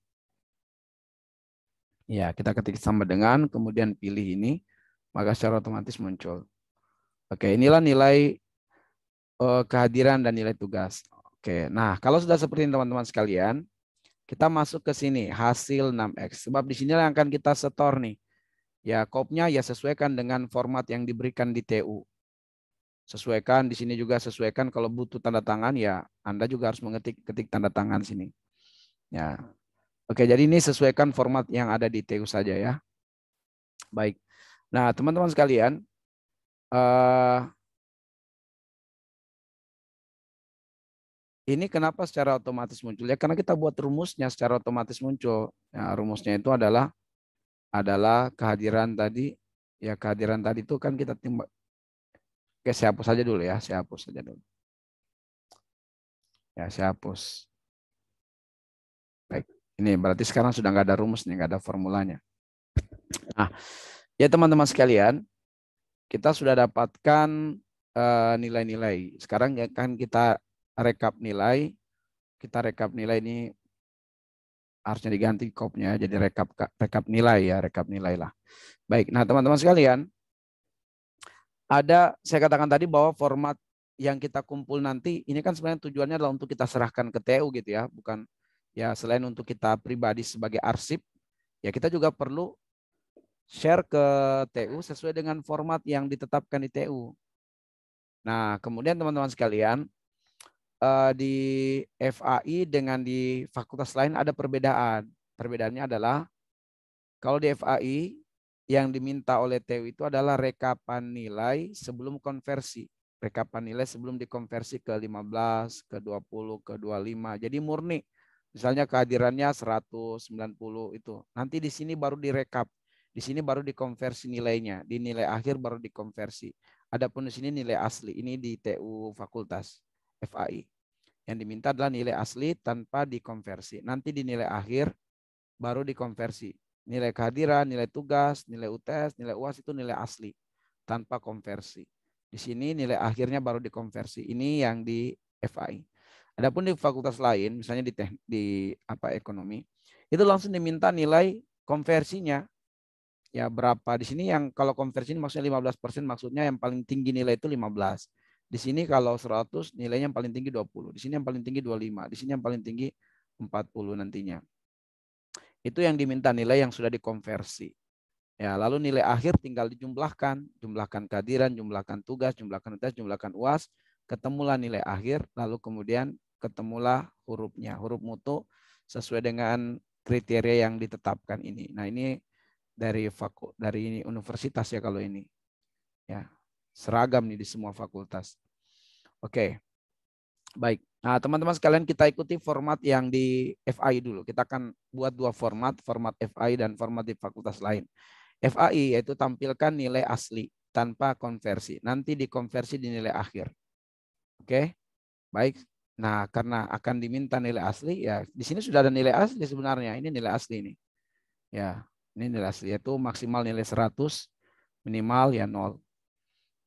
Ya, kita ketik sama dengan, kemudian pilih ini, maka secara otomatis muncul. Oke, inilah nilai kehadiran dan nilai tugas. Oke, nah kalau sudah seperti ini teman-teman sekalian, kita masuk ke sini, hasil 6X. Sebab di sini yang akan kita setor nih. Ya, kopnya ya sesuaikan dengan format yang diberikan di TU. Sesuaikan, di sini juga sesuaikan kalau butuh tanda tangan, ya Anda juga harus ketik tanda tangan sini. Ya, oke, jadi ini sesuaikan format yang ada di TU saja ya. Baik, nah teman-teman sekalian, ini kenapa secara otomatis muncul? Ya karena kita buat rumusnya secara otomatis muncul. Ya, rumusnya itu adalah kehadiran tadi. Ya kehadiran tadi itu kan kita timbang. Oke, saya hapus saja dulu ya. Saya hapus saja dulu. Ya, saya hapus. Baik, ini berarti sekarang sudah nggak ada rumus nih, nggak ada formulanya. Nah, ya teman-teman sekalian, kita sudah dapatkan nilai-nilai. Sekarang ya kan kita rekap nilai. Kita rekap nilai ini harusnya diganti kopnya jadi rekap nilai ya, rekap nilai lah. Baik, nah teman-teman sekalian, saya katakan tadi bahwa format yang kita kumpul nanti ini kan sebenarnya tujuannya adalah untuk kita serahkan ke TU gitu ya, bukan ya selain untuk kita pribadi sebagai arsip, ya kita juga perlu share ke TU sesuai dengan format yang ditetapkan di TU. Nah, kemudian teman-teman sekalian, di FAI dengan di fakultas lain ada perbedaan. Perbedaannya adalah kalau di FAI yang diminta oleh TU itu adalah rekapan nilai sebelum konversi. Rekapan nilai sebelum dikonversi ke 15, ke 20, ke 25. Jadi murni. Misalnya kehadirannya 190 itu. Nanti di sini baru direkap. Di sini baru dikonversi nilainya. Di nilai akhir baru dikonversi. Adapun di sini nilai asli. Ini di TU Fakultas FAI. Yang diminta adalah nilai asli tanpa dikonversi. Nanti di nilai akhir baru dikonversi. Nilai kehadiran, nilai tugas, nilai UTS, nilai UAS itu nilai asli tanpa konversi. Di sini nilai akhirnya baru dikonversi. Ini yang di FAI. Adapun di fakultas lain, misalnya di ekonomi, itu langsung diminta nilai konversinya ya berapa. Di sini yang kalau konversi ini maksudnya 15%, maksudnya yang paling tinggi nilai itu 15. Di sini kalau 100 nilainya yang paling tinggi 20. Di sini yang paling tinggi 25. Di sini yang paling tinggi 40 nantinya. Itu yang diminta nilai yang sudah dikonversi. Ya, lalu nilai akhir tinggal dijumlahkan, jumlahkan kehadiran, jumlahkan tugas, jumlahkan tes, jumlahkan UAS, ketemulah nilai akhir, lalu kemudian ketemulah hurufnya, huruf mutu sesuai dengan kriteria yang ditetapkan ini. Nah, ini dari universitas ya kalau ini. Ya, seragam nih di semua fakultas. Oke. Baik. Nah, teman-teman sekalian kita ikuti format yang di FI dulu. Kita akan buat dua format, format FI dan format di fakultas lain. FAI yaitu tampilkan nilai asli tanpa konversi. Nanti dikonversi di nilai akhir. Oke. Baik. Nah, karena akan diminta nilai asli ya, di sini sudah ada nilai asli sebenarnya. Ini nilai asli ini. Ya, ini nilai asli yaitu maksimal nilai 100, minimal ya 0.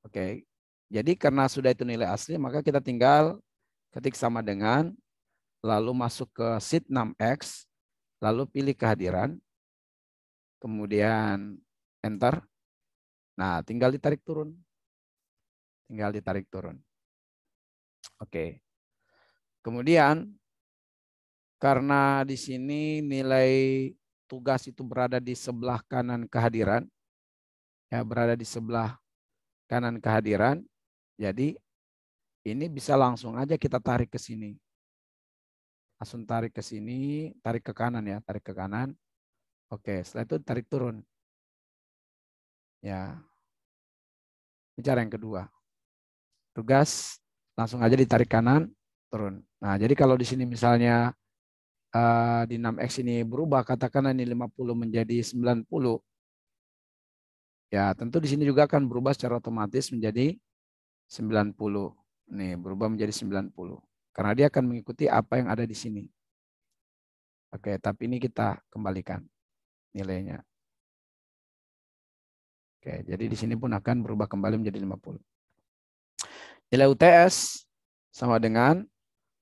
Oke. Jadi karena sudah itu nilai asli, maka kita tinggal ketik sama dengan, lalu masuk ke sheet 6X, lalu pilih kehadiran, kemudian enter. Nah, tinggal ditarik turun. Tinggal ditarik turun. Oke. Kemudian, karena di sini nilai tugas itu berada di sebelah kanan kehadiran, ya berada di sebelah kanan kehadiran, jadi ini bisa langsung aja kita tarik ke sini. Langsung tarik ke sini, tarik ke kanan ya, tarik ke kanan. Oke, setelah itu tarik turun. Ya. Ini cara yang kedua. Tugas langsung aja ditarik kanan, turun. Nah, jadi kalau di sini misalnya di 6X ini berubah, katakanlah ini 50 menjadi 90. Ya, tentu di sini juga akan berubah secara otomatis menjadi 90. Nih, berubah menjadi 90. Karena dia akan mengikuti apa yang ada di sini. Oke, tapi ini kita kembalikan nilainya. Oke, jadi di sini pun akan berubah kembali menjadi 50. Nilai UTS sama dengan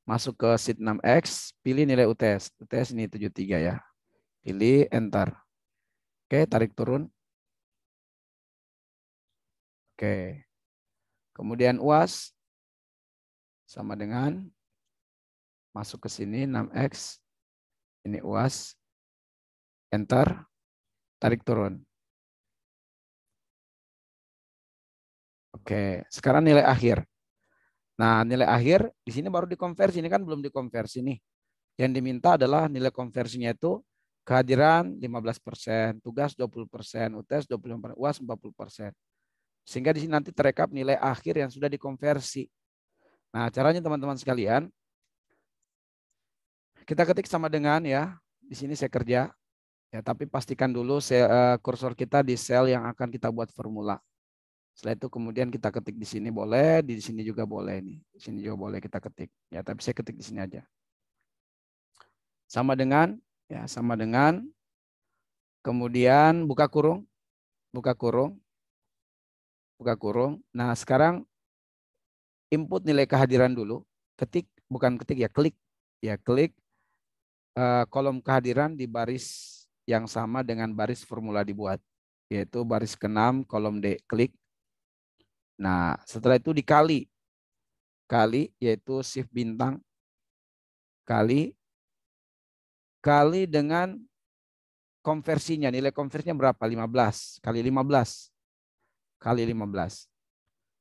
masuk ke sheet 6X, pilih nilai UTS. UTS ini 73 ya. Pilih enter. Oke, tarik turun. Oke. Kemudian UAS sama dengan masuk ke sini 6X. Ini UAS. Enter. Tarik turun. Oke, sekarang nilai akhir. Nah, nilai akhir di sini baru dikonversi. Ini kan belum dikonversi nih. Yang diminta adalah nilai konversinya itu kehadiran 15%, tugas 20%, UTS 25%, UAS 40%. Sehingga di sini nanti terekap nilai akhir yang sudah dikonversi. Nah, caranya teman-teman sekalian, kita ketik sama dengan ya, di sini saya kerja, ya, tapi pastikan dulu kursor kita di sel yang akan kita buat formula. Setelah itu kemudian kita ketik di sini boleh, di sini juga boleh nih, di sini juga boleh kita ketik. Ya, tapi saya ketik di sini aja. Sama dengan, ya, sama dengan, kemudian buka kurung, buka kurung, buka kurung. Nah, sekarang input nilai kehadiran dulu, ketik, bukan ketik ya, klik kolom kehadiran di baris yang sama dengan baris formula dibuat, yaitu baris ke-6 kolom D, klik. Nah, setelah itu dikali, yaitu shift bintang, kali dengan konversinya, nilai konversinya berapa? 15 kali 15 kali 15.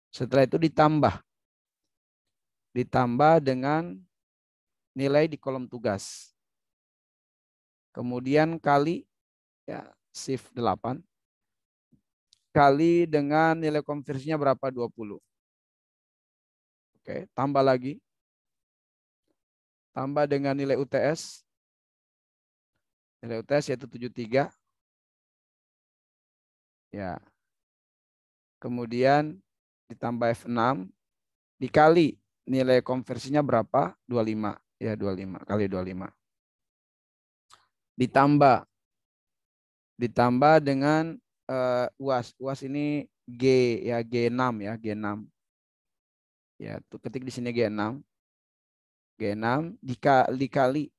Setelah itu ditambah dengan nilai di kolom tugas. Kemudian kali ya shift 8 kali dengan nilai konversinya berapa? 20. Oke, tambah lagi. Tambah dengan nilai UTS. Nilai UTS yaitu 73. Ya. Kemudian ditambah F6 dikali nilai konversinya berapa? 25. Ya, 25 kali 25. Ditambah dengan UAS. UAS ini G ya, G6 ya, G6. Ya, tuh ketik di sini G6. G6 dikali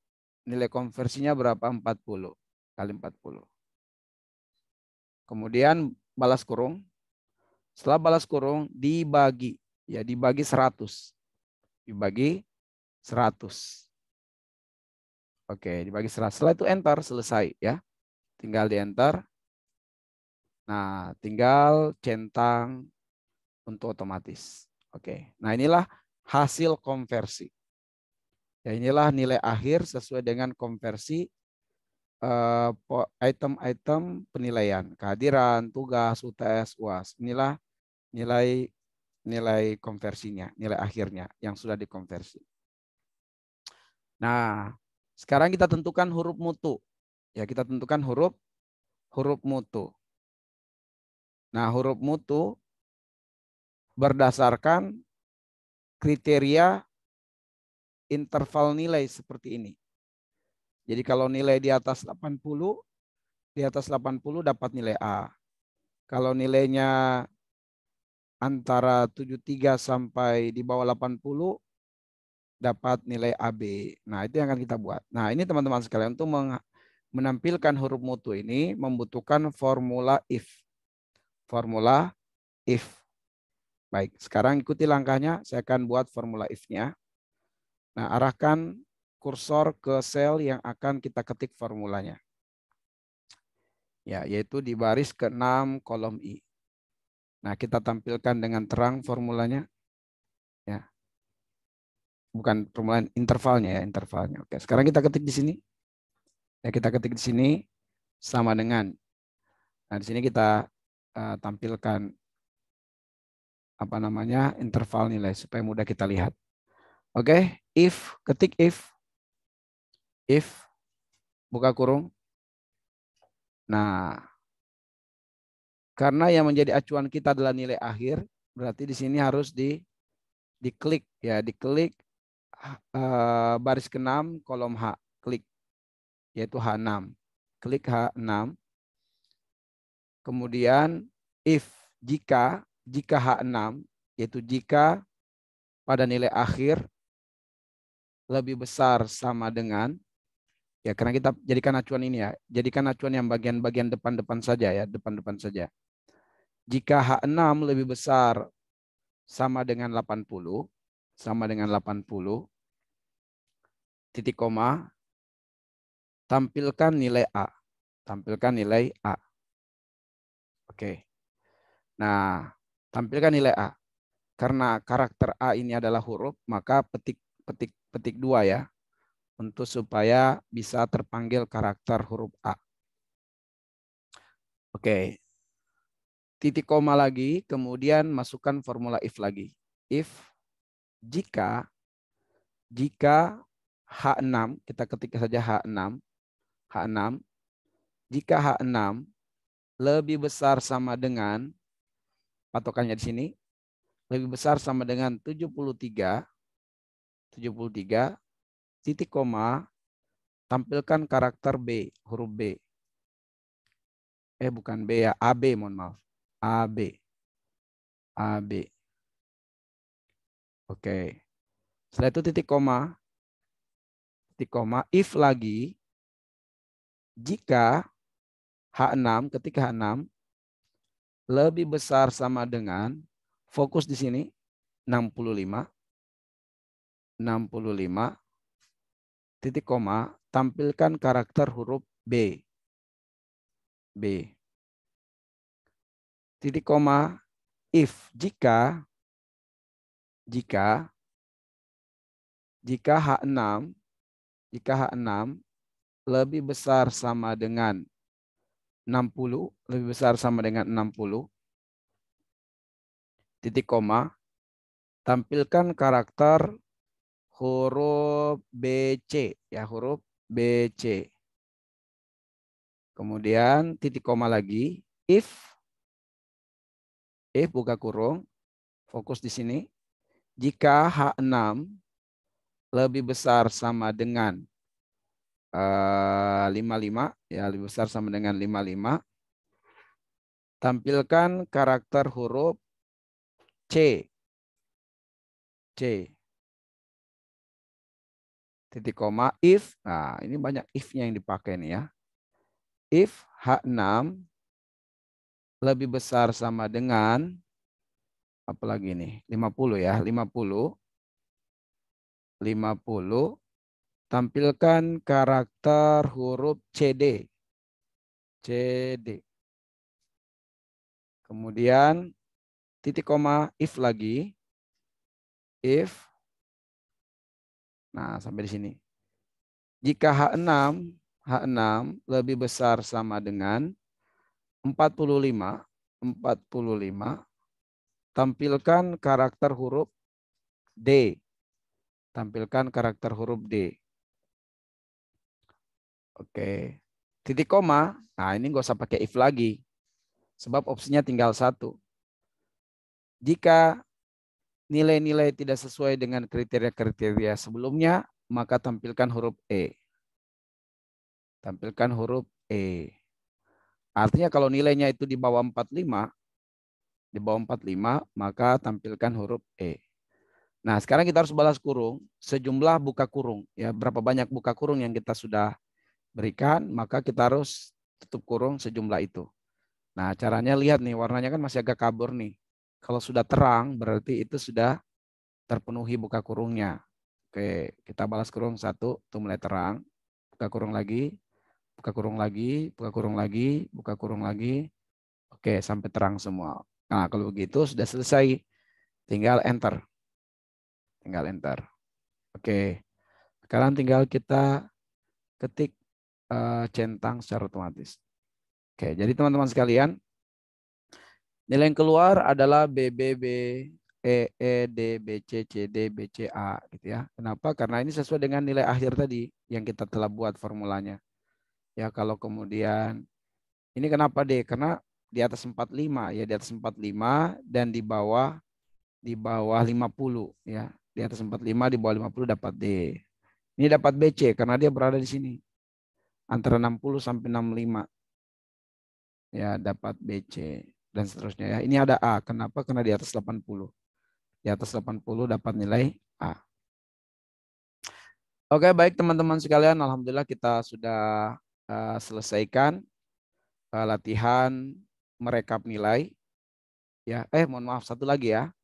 nilai konversinya berapa? 40 kali 40. Kemudian balas kurung. Setelah balas kurung dibagi. Ya, dibagi 100. Dibagi 100. Oke, dibagi 100. Setelah itu enter, selesai ya. Tinggal di enter. Nah, tinggal centang untuk otomatis. Oke. Nah, inilah hasil konversi. Ya, inilah nilai akhir sesuai dengan konversi item-item penilaian, kehadiran, tugas, UTS, UAS. Inilah nilai konversinya, nilai akhirnya yang sudah dikonversi. Nah, sekarang kita tentukan huruf mutu. Ya, kita tentukan huruf mutu. Nah, huruf mutu berdasarkan kriteria interval nilai seperti ini. Jadi kalau nilai di atas 80 dapat nilai A. Kalau nilainya antara 73 sampai di bawah 80 dapat nilai AB. Nah, itu yang akan kita buat. Nah, ini teman-teman sekalian, untuk menampilkan huruf mutu ini membutuhkan formula if. Formula if. Baik, sekarang ikuti langkahnya. Saya akan buat formula if-nya. Nah, arahkan kursor ke sel yang akan kita ketik formulanya. Ya, yaitu di baris ke-6 kolom I. Nah, kita tampilkan dengan terang formulanya. Ya. Bukan formula intervalnya ya, intervalnya. Oke, sekarang kita ketik di sini. Ya, kita ketik di sini sama dengan. Nah, di sini kita tampilkan apa namanya? Interval nilai supaya mudah kita lihat. Oke, ketik if buka kurung. Nah, karena yang menjadi acuan kita adalah nilai akhir, berarti di sini harus diklik ya, diklik baris ke-6 kolom H, klik yaitu H6. Klik H6. Kemudian if jika H6 yaitu jika pada nilai akhir lebih besar sama dengan, ya karena kita jadikan acuan ini ya, jadikan acuan yang bagian-bagian depan-depan saja ya, depan-depan saja. Jika H6 lebih besar sama dengan 80, titik koma, tampilkan nilai A. Tampilkan nilai A. Oke. Nah, tampilkan nilai A. Karena karakter A ini adalah huruf, maka petik 2 ya. Untuk supaya bisa terpanggil karakter huruf A. Oke. Titik koma lagi, kemudian masukkan formula if lagi. If jika H6, kita ketik saja H6, jika H6 lebih besar sama dengan, patokannya di sini, lebih besar sama dengan 73, titik koma, tampilkan karakter B, huruf B. Bukan B ya, AB, mohon maaf. AB. Oke. Setelah itu titik koma, if lagi, jika H6, ketika H6 lebih besar sama dengan, fokus di sini, 65, titik koma, tampilkan karakter huruf B. Titik koma, if jika H6 lebih besar sama dengan 60, titik koma, tampilkan karakter huruf BC ya, huruf BC. Kemudian titik koma lagi, if buka kurung, fokus di sini. Jika H6 lebih besar sama dengan 55 ya, lebih besar sama dengan 55, tampilkan karakter huruf C. Titik koma, if, nah ini banyak if-nya yang dipakai nih ya. If H6 lebih besar sama dengan apalagi nih 50 ya, 50 tampilkan karakter huruf CD. CD. Kemudian titik koma if lagi. If. Nah, sampai di sini. Jika H6 lebih besar sama dengan 45, tampilkan karakter huruf D. Tampilkan karakter huruf D. Oke. Titik koma. Nah, ini nggak usah pakai if lagi. Sebab opsinya tinggal satu. Jika nilai-nilai tidak sesuai dengan kriteria-kriteria sebelumnya, maka tampilkan huruf E. Tampilkan huruf E. Artinya kalau nilainya itu di bawah 45, maka tampilkan huruf E. Nah, sekarang kita harus balas kurung sejumlah buka kurung. Ya, berapa banyak buka kurung yang kita sudah berikan, maka kita harus tutup kurung sejumlah itu. Nah, caranya lihat nih, warnanya kan masih agak kabur nih. Kalau sudah terang, berarti itu sudah terpenuhi buka kurungnya. Oke, kita balas kurung satu, itu mulai terang. Buka kurung lagi, buka kurung lagi, buka kurung lagi, buka kurung lagi. Oke, sampai terang semua. Nah, kalau begitu sudah selesai. Tinggal enter. Tinggal enter. Oke, sekarang tinggal kita ketik centang secara otomatis. Oke, jadi teman-teman sekalian, nilai yang keluar adalah B, B, B, E, E, D, B, C, C, D, B, C, A. Gitu ya. Kenapa? Karena ini sesuai dengan nilai akhir tadi yang kita telah buat formulanya. Ya, kalau kemudian, ini kenapa D? Karena di atas 45, ya di atas 45 dan di bawah 50. Ya. Di atas 45, di bawah 50 dapat D. Ini dapat BC karena dia berada di sini. Antara 60 sampai 65. Ya, dapat BC. Dan seterusnya ya. Ini ada A. Kenapa? Karena di atas 80. Di atas 80 dapat nilai A. Oke, baik teman-teman sekalian. Alhamdulillah kita sudah selesaikan latihan merekap nilai. Ya, mohon maaf satu lagi ya.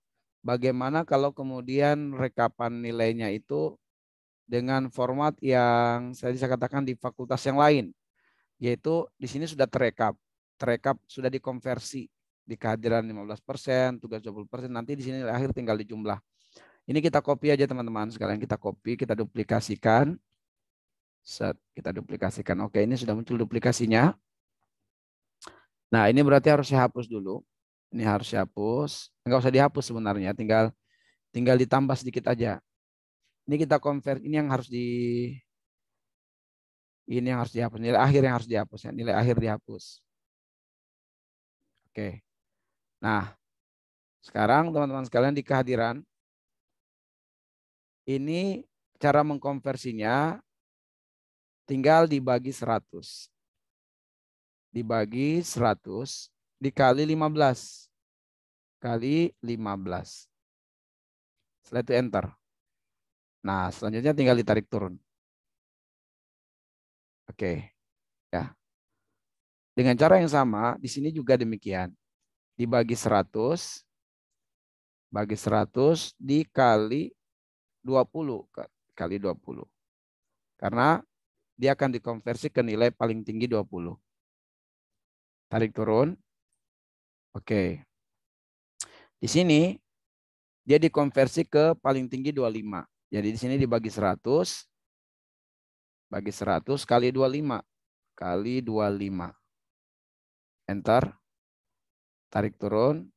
Bagaimana kalau kemudian rekapan nilainya itu dengan format yang saya bisa katakan di fakultas yang lain. Yaitu di sini sudah terekap. Terekap sudah dikonversi. Di kehadiran 15%, tugas 20%. Nanti di sini akhir tinggal dijumlah. Ini kita copy aja teman-teman. Sekalian kita copy, kita duplikasikan. Set, kita duplikasikan. Oke, ini sudah muncul duplikasinya. Nah, ini berarti harus saya hapus dulu. Ini harus saya hapus. Enggak usah dihapus sebenarnya, tinggal ditambah sedikit aja. Ini kita convert, ini yang harus dihapus, nilai akhir yang harus dihapus ya, nilai akhir dihapus. Oke. Nah, sekarang teman-teman sekalian di kehadiran ini cara mengkonversinya tinggal dibagi 100. Dibagi 100 dikali 15. Kali 15. Setelah itu enter. Nah, selanjutnya tinggal ditarik turun. Oke. Ya. Dengan cara yang sama, di sini juga demikian. Dibagi 100, bagi 100 dikali 20. Kali 20. Karena dia akan dikonversi ke nilai paling tinggi 20. Tarik turun. Oke. Di sini, dia dikonversi ke paling tinggi 25. Jadi di sini dibagi 100, bagi 100 kali 25. Kali 25. Enter. Tarik turun.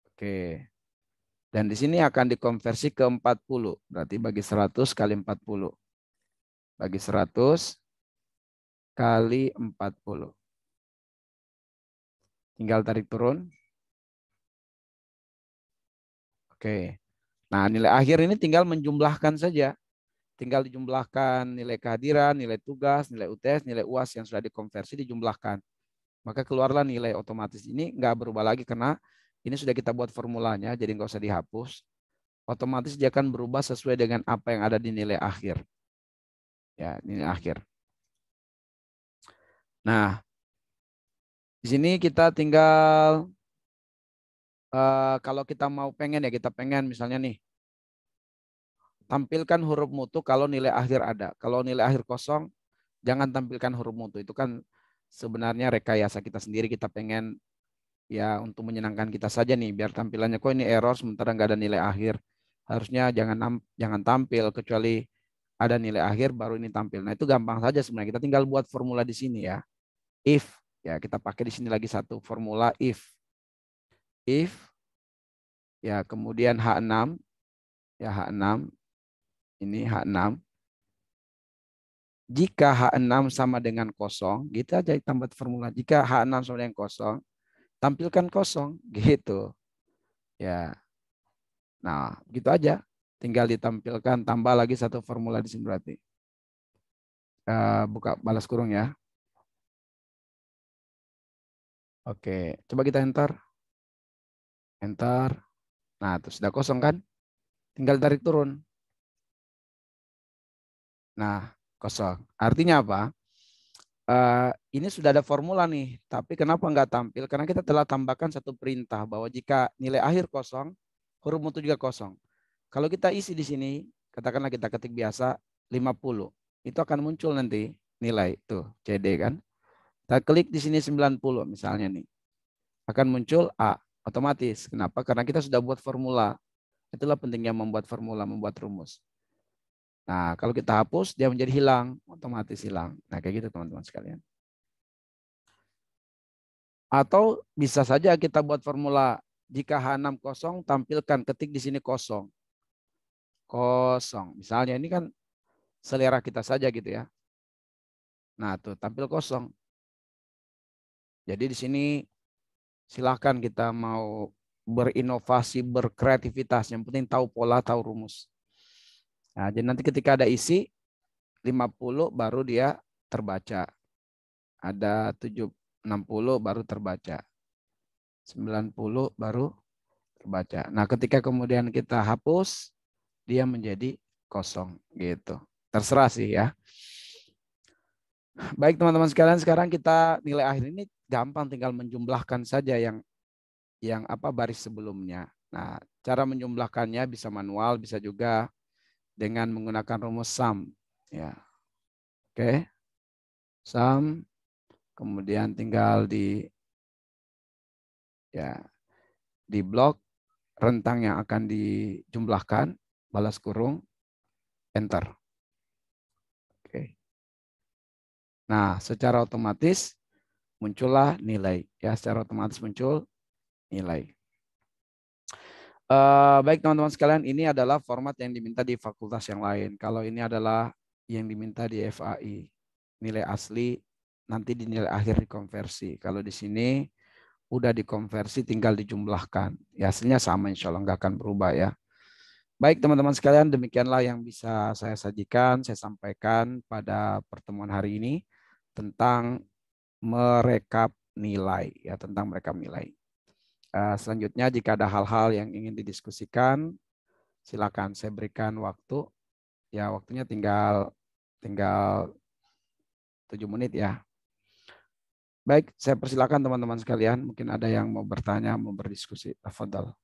Oke. Dan di sini akan dikonversi ke 40. Berarti bagi 100 kali 40. Bagi 100 kali 40. Tinggal tarik turun. Oke. Nah, nilai akhir ini tinggal menjumlahkan saja. Tinggal dijumlahkan nilai kehadiran, nilai tugas, nilai UTS, nilai UAS yang sudah dikonversi dijumlahkan. Maka keluarlah nilai otomatis. Ini nggak berubah lagi karena ini sudah kita buat formulanya, jadi nggak usah dihapus. Otomatis dia akan berubah sesuai dengan apa yang ada di nilai akhir. Ya, nilai akhir. Nah, di sini kita tinggal kalau kita mau pengen ya, kita pengen misalnya nih, tampilkan huruf mutu kalau nilai akhir ada. Kalau nilai akhir kosong, jangan tampilkan huruf mutu. Itu kan sebenarnya rekayasa kita sendiri. Kita pengen ya untuk menyenangkan kita saja nih, biar tampilannya kok ini error sementara nggak ada nilai akhir. Harusnya jangan tampil kecuali ada nilai akhir baru ini tampil. Nah itu gampang saja sebenarnya. Kita tinggal buat formula di sini ya. If ya kita pakai di sini lagi satu formula if. If ya kemudian H6 ya H6 ini H6. Jika H6 sama dengan kosong, gitu aja tambah formula. Jika H6 sama dengan kosong, tampilkan kosong gitu. Ya. Nah, gitu aja. Tinggal ditampilkan, tambah lagi satu formula di sini berarti. Buka balas kurung ya. Oke, coba kita enter. Enter. Nah, itu sudah kosong kan? Tinggal tarik turun. Nah, kosong. Artinya apa? Ini sudah ada formula nih, tapi kenapa nggak tampil? Karena kita telah tambahkan satu perintah bahwa jika nilai akhir kosong, huruf mutu juga kosong. Kalau kita isi di sini, katakanlah kita ketik biasa 50, itu akan muncul nanti nilai tuh CD kan. Kita klik di sini 90 misalnya nih, akan muncul A otomatis. Kenapa? Karena kita sudah buat formula. Itulah pentingnya membuat formula, membuat rumus. Nah, kalau kita hapus, dia menjadi hilang, otomatis hilang. Nah, kayak gitu teman-teman sekalian. Atau bisa saja kita buat formula, jika H6 kosong, tampilkan, ketik di sini kosong. Kosong. Misalnya ini kan selera kita saja gitu ya. Nah, tuh tampil kosong. Jadi di sini silahkan kita mau berinovasi, berkreativitas. Yang penting tahu pola, tahu rumus. Nah, jadi nanti ketika ada isi, 50 baru dia terbaca. Ada 60 baru terbaca. 90 baru terbaca. Nah, ketika kemudian kita hapus, dia menjadi kosong gitu. Terserah sih ya. Baik teman-teman sekalian, sekarang kita nilai akhir ini gampang, tinggal menjumlahkan saja yang apa baris sebelumnya. Nah, cara menjumlahkannya bisa manual, bisa juga dengan menggunakan rumus sum. Ya, oke, sum, kemudian tinggal di blok rentang yang akan dijumlahkan, balas kurung, enter. Oke. Nah, secara otomatis muncullah nilai. Ya, secara otomatis muncul nilai. Baik teman-teman sekalian, ini adalah format yang diminta di fakultas yang lain. Kalau ini adalah yang diminta di FAI. Nilai asli nanti di nilai akhir dikonversi. Kalau di sini udah dikonversi tinggal dijumlahkan. Ya, hasilnya sama insya Allah, nggak akan berubah ya. Baik teman-teman sekalian, demikianlah yang bisa saya sajikan, saya sampaikan pada pertemuan hari ini tentang merekap nilai, ya, tentang merekap nilai. Selanjutnya jika ada hal-hal yang ingin didiskusikan, silakan saya berikan waktu. Ya, waktunya tinggal 7 menit ya. Baik, saya persilakan teman-teman sekalian. Mungkin ada yang mau bertanya, mau berdiskusi. Tafadhal.